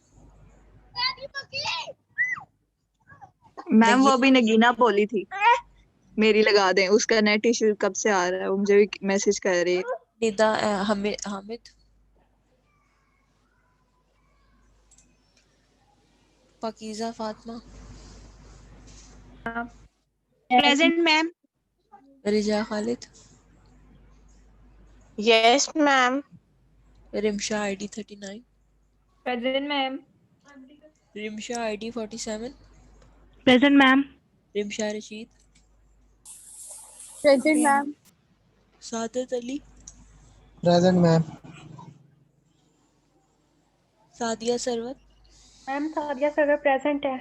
ma'am वो अभी नगीना, नगीना बोली थी मेरी लगा दें, उसका नेट इशू कब से आ रहा है, वो मुझे भी मैसेज कर रही है। Nida Hamid, Pakeeza Fatima, present ma'am. Riza Khalid, yes ma'am. Rimsha ID 39, present ma'am. Rimsha ID 47, present ma'am. Rimsha Rasheed, present ma'am. Saadat Ali, present ma'am. Sadia Sarwat. Ma'am Sadia sir present है।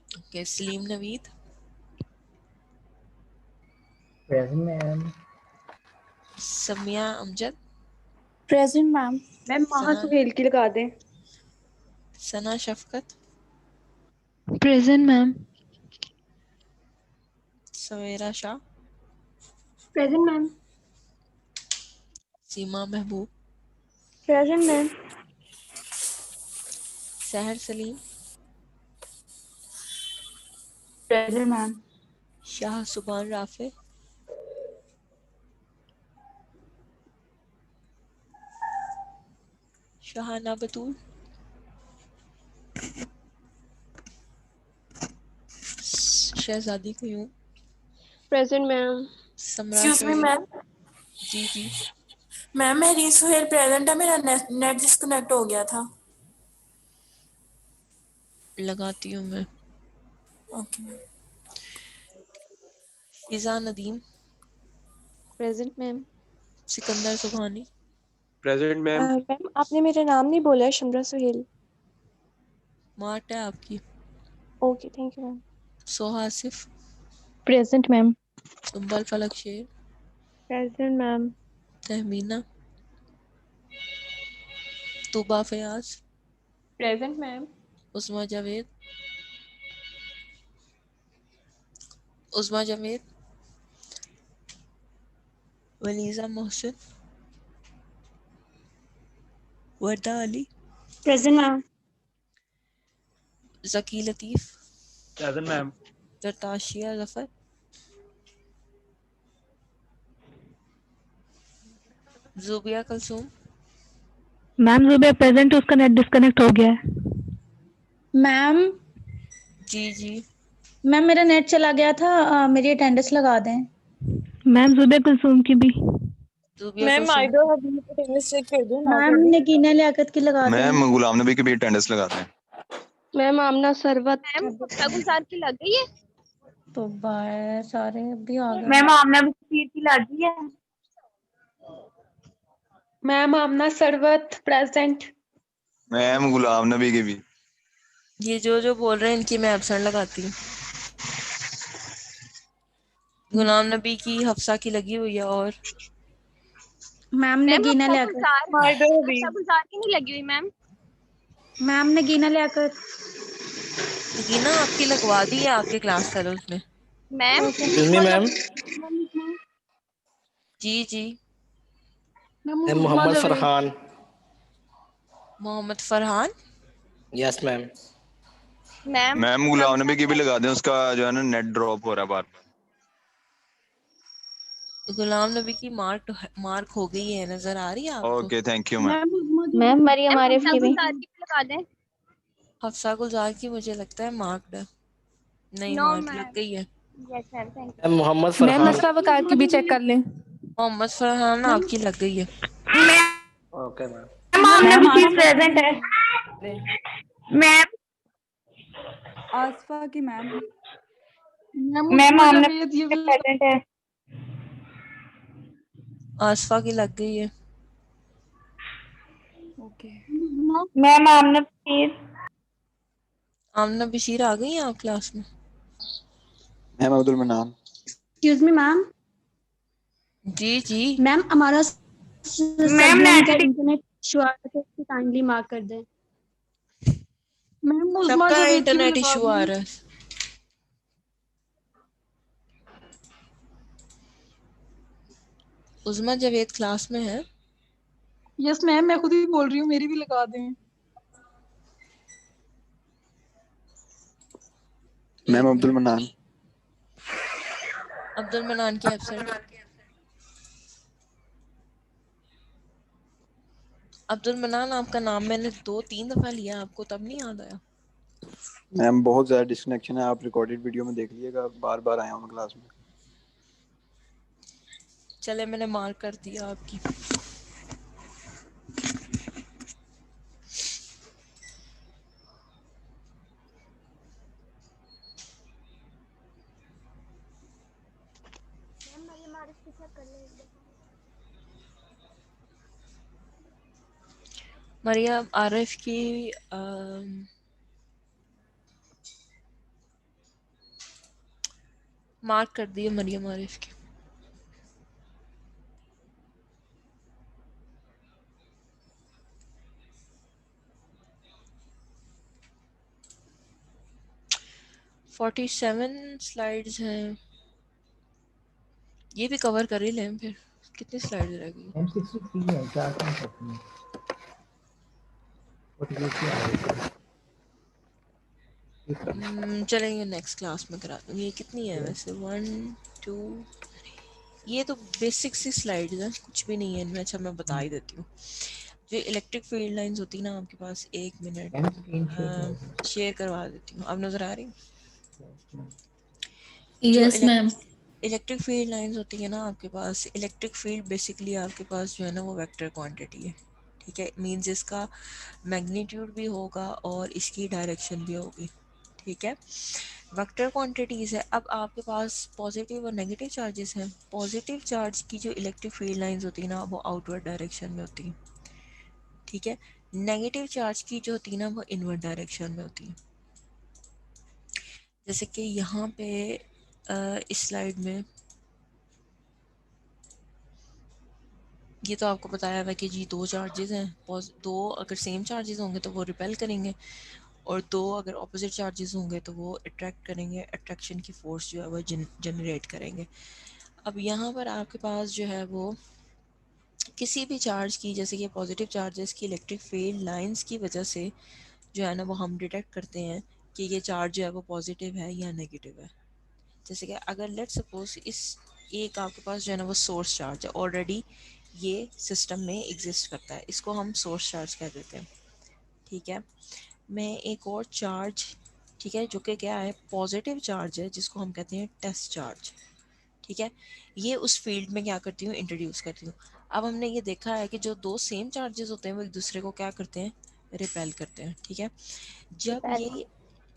Okay, Salim Naveed. Present ma'am. Samia Amjad. Present ma'am. Ma'am Maha Sana Suhail की लगा दें। Sana Shafqat. Present ma'am. Savera Shah. Present ma'am. Seema Mehboob. Present ma'am. Sehar Salim. Present ma'am. Shah Subhan Rafay. Shahana Batool. Shahzadi Qayyum. Present ma'am. Samra excuse me Shoaib. Ma'am. जी जी। Ma'am मेरी Suhail present है, मेरा net disconnect हो गया था। लगाती हूँ मैं। Okay ma'am. Fiza Nadeem. Present ma'am. Sikandar Subhani. Present ma'am. Ma'am आपने मेरा नाम नहीं बोला है, शमरा सुहेल। मार्ट है आपकी। Okay thank you ma'am. Soha Asif. Present ma'am. Sumbal Falak Sher. Present ma'am. Tehmina. Tooba Fayyaz. Present ma'am. Usma Javed. Usma Javed. Walija Mohsin. Warda Ali. Present ma'am. Zaki Latif. Present ma'am. Zartashia Zafar. Zubia Kulsoom. Ma'am Zubay present, उसका नेट डिस्कनेक्ट हो गया है। मैम। जी जी। मैम मेरा नेट चला गया था, मेरी अटेंडेंस लगा दें। मैम जुबे कुलसूम की भी। जुबिया मैम कलसूम। आइडो अभी अटेंडेंस चेक कर दो ना मैम कर दो। नगीना लियाकत की लगा दें। मैम गुलाम नबी की भी अटेंडेंस लगाते हैं। मैम आमना सरवत। मैम हफ्ता गुजार की लग गई है। तो बाय सारे अभी आ गए। मैम आमना बशीर की लगी है। मैम आमना सरवत प्रेजेंट। मैम गुलाम नबी की भी। ये जो बोल रहे हैं इनकी मैं एब्सेंट लगाती हूँ। गुलाम नबी की, हफ्सा की लगी हुई है और मैम मैम नगीना हफ्ता लियाकत। गुजार आइडो अभी। हफ्ता गुजार की नहीं लगी हुई मैम। मैम नगीना लियाकत। नगीना आपकी लगवा दी है आपके क्लास फेलोज ने। Ma'am excuse me ma'am. जी जी। Ma'am Mohammad Farhan. Mohammad Farhan. Yes ma'am. Ma'am ma'am Ghulam Nabi की भी लगा दें, उसका जो है ना नेट ड्रॉप हो रहा है बार बार। गुलाम नबी की मार्क हो गई है, नजर आ रही है आपको। Okay thank you ma'am. Ma'am Mariyam Arif की भी। गुजार की भी लगा दें। हफ्सा गुलजार की मुझे लगता है मार्क्ड है। नहीं नो मार्क लग मैम। गई है। Yes ma'am thank ma'am Mohammad ma'am Farhan. Nasra Waqar की भी चेक कर लें। मोहम्मद फरहान आपकी लग गई है। Okay ma'am. Amna Bashir present है। मैम आसफा की मैम। मैम आमना प्रेजेंट है। आसफा की लग गई है। ओके। मैम आमना बशीर। आमना बशीर आ गई हैं आप क्लास में। Ma'am Abdul Manan. Excuse me ma'am. जी जी। मैम हमारा मैम सभी का इंटरनेट इशू आ रहा है, तो काइंडली मार्क कर दें। मैम उस्मा सबका जावेद की भी इंटरनेट लगा इशू आ दें। रहा है। उज़मा जावेद क्लास में है। यस मैम मैं खुद ही बोल रही हूँ, मेरी भी लगा दें। मैम अब्दुल मनान। अब्दुल मनान की एब्सेंट। अब्दुल मनान आपका नाम मैंने 2-3 दफा लिया, आपको तब नहीं याद आया। मैम बहुत ज़्यादा डिस्कनेक्शन है, आप रिकॉर्डेड वीडियो में देख लीजिएगा, बार बार आया हूँ क्लास में। चले मैंने मार्क कर दिया आपकी। मैम मरियम आरिफ की चेक कर लें एक दफा। मरियम आरिफ की मार्क कर दिए मरियम आरिफ की। फोर्टी 47 स्लाइड्स हैं, ये भी कवर कर ही लें फिर। कितनी स्लाइड्स रह गई? M63 है, 4 करती हैं। 48 से आगे। चलेंगे नेक्स्ट क्लास में करा दूँगी। ये कितनी है वैसे? 1 2, ये तो बेसिक सी स्लाइड्स हैं, कुछ भी नहीं है इनमें। अच्छा मैं बता ही देती हूँ। जो इलेक्ट्रिक फील्ड लाइंस होती है ना आपके पास, 1 मिनट शेयर करवा देती हूँ। अब नज़र आ रही? जो yes ma'am. Electric field lines होती है ना आपके पास, इलेक्ट्रिक फील्ड बेसिकली आपके पास जो है ना वो वेक्टर क्वांटिटी है, ठीक है। मींस इसका मैग्नीट्यूड भी होगा और इसकी डायरेक्शन भी होगी, ठीक है। वेक्टर क्वांटिटीज है। अब आपके पास पॉजिटिव और नेगेटिव चार्जेस हैं। पॉजिटिव चार्ज की जो इलेक्ट्रिक फील्ड लाइंस होती है ना वो आउटवर्ड डायरेक्शन में होती है, ठीक है। नेगेटिव चार्ज की जो होती है ना वो इनवर्ड डायरेक्शन में होती है। जैसे कि यहाँ पे इस स्लाइड में ये तो आपको बताया हुआ कि जी 2 चार्जेस हैं, 2 अगर सेम चार्जेस होंगे तो वो रिपेल करेंगे, और 2 अगर ऑपोजिट चार्जेस होंगे तो वो अट्रैक्ट करेंगे। अट्रैक्शन की फोर्स जो है वो जनरेट करेंगे। अब यहाँ पर आपके पास जो है वो किसी भी चार्ज की, जैसे कि पॉजिटिव चार्जेस की इलेक्ट्रिक फील्ड लाइंस की वजह से जो है ना वो हम डिटेक्ट करते हैं कि ये चार्ज जो है वो पॉजिटिव है या नेगेटिव है। जैसे कि अगर लेट सपोज इस एक आपके पास जो है ना वो सोर्स चार्ज है, ऑलरेडी ये सिस्टम में एग्जिस्ट करता है, इसको हम सोर्स चार्ज कह देते हैं, ठीक है। मैं एक और चार्ज, ठीक है, जो कि क्या है, पॉजिटिव चार्ज है, जिसको हम कहते हैं टेस्ट चार्ज, ठीक है। ये उस फील्ड में क्या करती हूँ, इंट्रोड्यूस करती हूँ। अब हमने ये देखा है कि जो 2 सेम चार्जेस होते हैं वो एक दूसरे को क्या करते हैं, रिपेल करते हैं, ठीक है। जब ये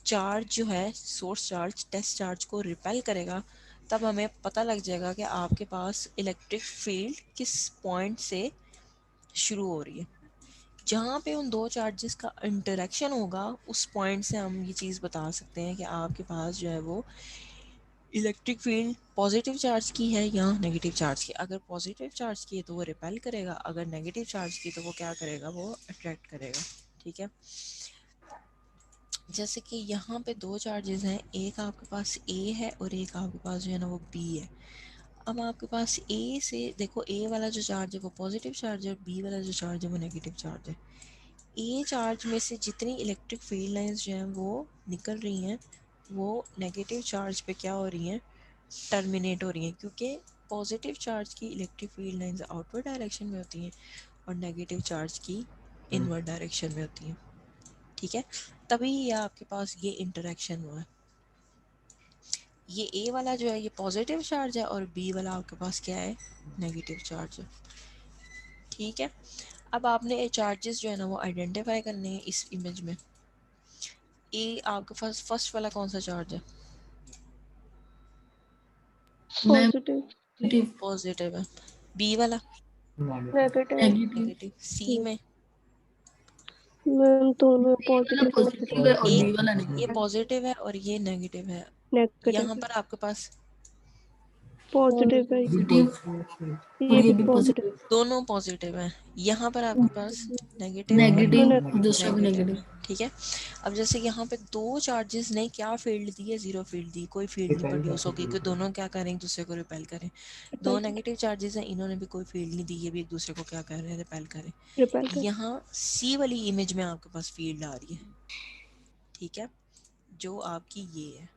चार्ज जो है सोर्स चार्ज टेस्ट चार्ज को रिपेल करेगा, तब हमें पता लग जाएगा कि आपके पास इलेक्ट्रिक फील्ड किस पॉइंट से शुरू हो रही है। जहाँ पे उन 2 चार्जेस का इंटरेक्शन होगा, उस पॉइंट से हम ये चीज़ बता सकते हैं कि आपके पास जो है वो इलेक्ट्रिक फील्ड पॉजिटिव चार्ज की है या नेगेटिव चार्ज की। अगर पॉजिटिव चार्ज की है तो वो रिपेल करेगा, अगर नेगेटिव चार्ज की तो वो क्या करेगा, वो अट्रैक्ट करेगा, ठीक है। जैसे कि यहाँ पे 2 चार्जेस हैं, एक आपके पास A है और एक आपके पास जो है ना वो B है। अब आपके पास A से देखो, A वाला जो चार्ज है वो पॉजिटिव चार्ज है और B वाला जो चार्ज है वो नेगेटिव चार्ज है। A चार्ज में से जितनी इलेक्ट्रिक फील्ड लाइंस जो हैं वो निकल रही हैं, वो नेगेटिव चार्ज पे क्या हो रही हैं, टर्मिनेट हो रही हैं, क्योंकि पॉजिटिव चार्ज की electric field lines outward direction में होती हैं और नेगेटिव चार्ज की इनवर्ड डायरेक्शन में होती हैं, ठीक है। तभी ये आपके पास ये इंटरेक्शन हुआ है। ये A वाला जो है ये पॉजिटिव चार्ज है और B वाला आपके पास क्या है, नेगेटिव चार्ज है, ठीक है। अब आपने ये चार्जेस जो है ना वो आइडेंटिफाई करने हैं इस इमेज में। A आपके पास फर्स्ट वाला कौन सा चार्ज है, पॉजिटिव। पॉजिटिव है। B वाला नेगेटिव। C में मैम दोनों पॉजिटिव है और एक बी वाला ये नेगेटिव। पॉजिटिव है और ये नेगेटिव है। यहाँ पर आपके पास पॉजिटिव है, और ये ये भी भी पॉजिटिव। पॉजिटिव। दोनों पॉजिटिव हैं। यहाँ पर आपके पास नेगेटिव और नेगेटिव दूसरा भी नेगेटिव, नेगेटिव। ठीक है। अब जैसे यहाँ पे 2 चार्जेस ने क्या फील्ड दी है, 0 फील्ड दी, कोई फील्ड नहीं प्रोड्यूस होगी, क्योंकि दोनों क्या करें, एक दूसरे को रिपेल करें। 2 नेगेटिव चार्जेस हैं, इन्होंने भी कोई फील्ड नहीं दी, ये भी एक दूसरे को क्या कर रहे हैं, रिपेल करें। यहाँ C वाली इमेज में आपके पास फील्ड आ रही है, ठीक है, जो आपकी ये है।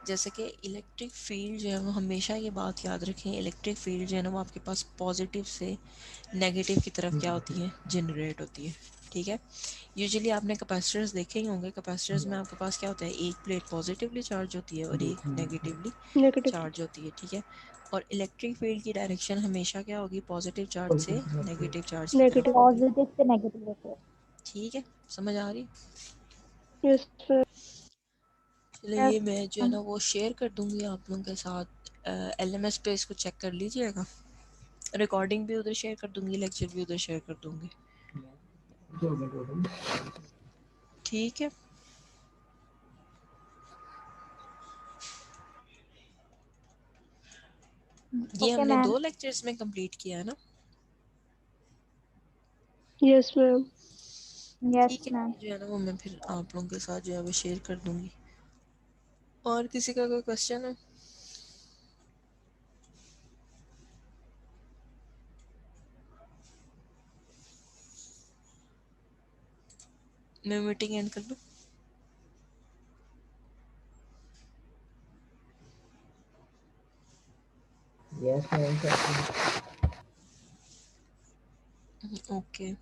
जैसे कि इलेक्ट्रिक फील्ड जो है वो हमेशा ये बात याद रखें, इलेक्ट्रिक फील्ड जो है ना वो आपके पास पॉजिटिव से नेगेटिव की तरफ क्या होती है, जनरेट होती है, ठीक है। यूजुअली आपने कैपेसिटर्स देखे ही होंगे, कैपेसिटर्स में आपके पास क्या होता है, एक प्लेट पॉजिटिवली चार्ज होती है और एक नेगेटिवली चार्ज होती है, ठीक है। और इलेक्ट्रिक फील्ड की डायरेक्शन हमेशा क्या होगी, पॉजिटिव चार्ज से नेगेटिव चार्ज की तरफ होगी, पॉजिटिव से नेगेटिव होते हैं। ठीक है, समझ आ रही। Yes sir. चलो ये मैं जो है ना वो शेयर कर दूंगी आप लोगों के साथ, LMS पे इसको चेक कर लीजिएगा। रिकॉर्डिंग भी उधर शेयर कर दूंगी, लेक्चर भी उधर शेयर कर दूंगी। ठीक है। ये ओके हमने मैम। 2 लेक्चर्स में कंप्लीट किया है ना? Yes ma'am. यस ठीक है, मैम। जो है ना वो मैं फिर आप लोगों के साथ जो है वो शेयर कर दूंगी। और किसी का कोई क्वेश्चन है? मैं मीटिंग एंड कर दूं? Yes ma'am. ओके।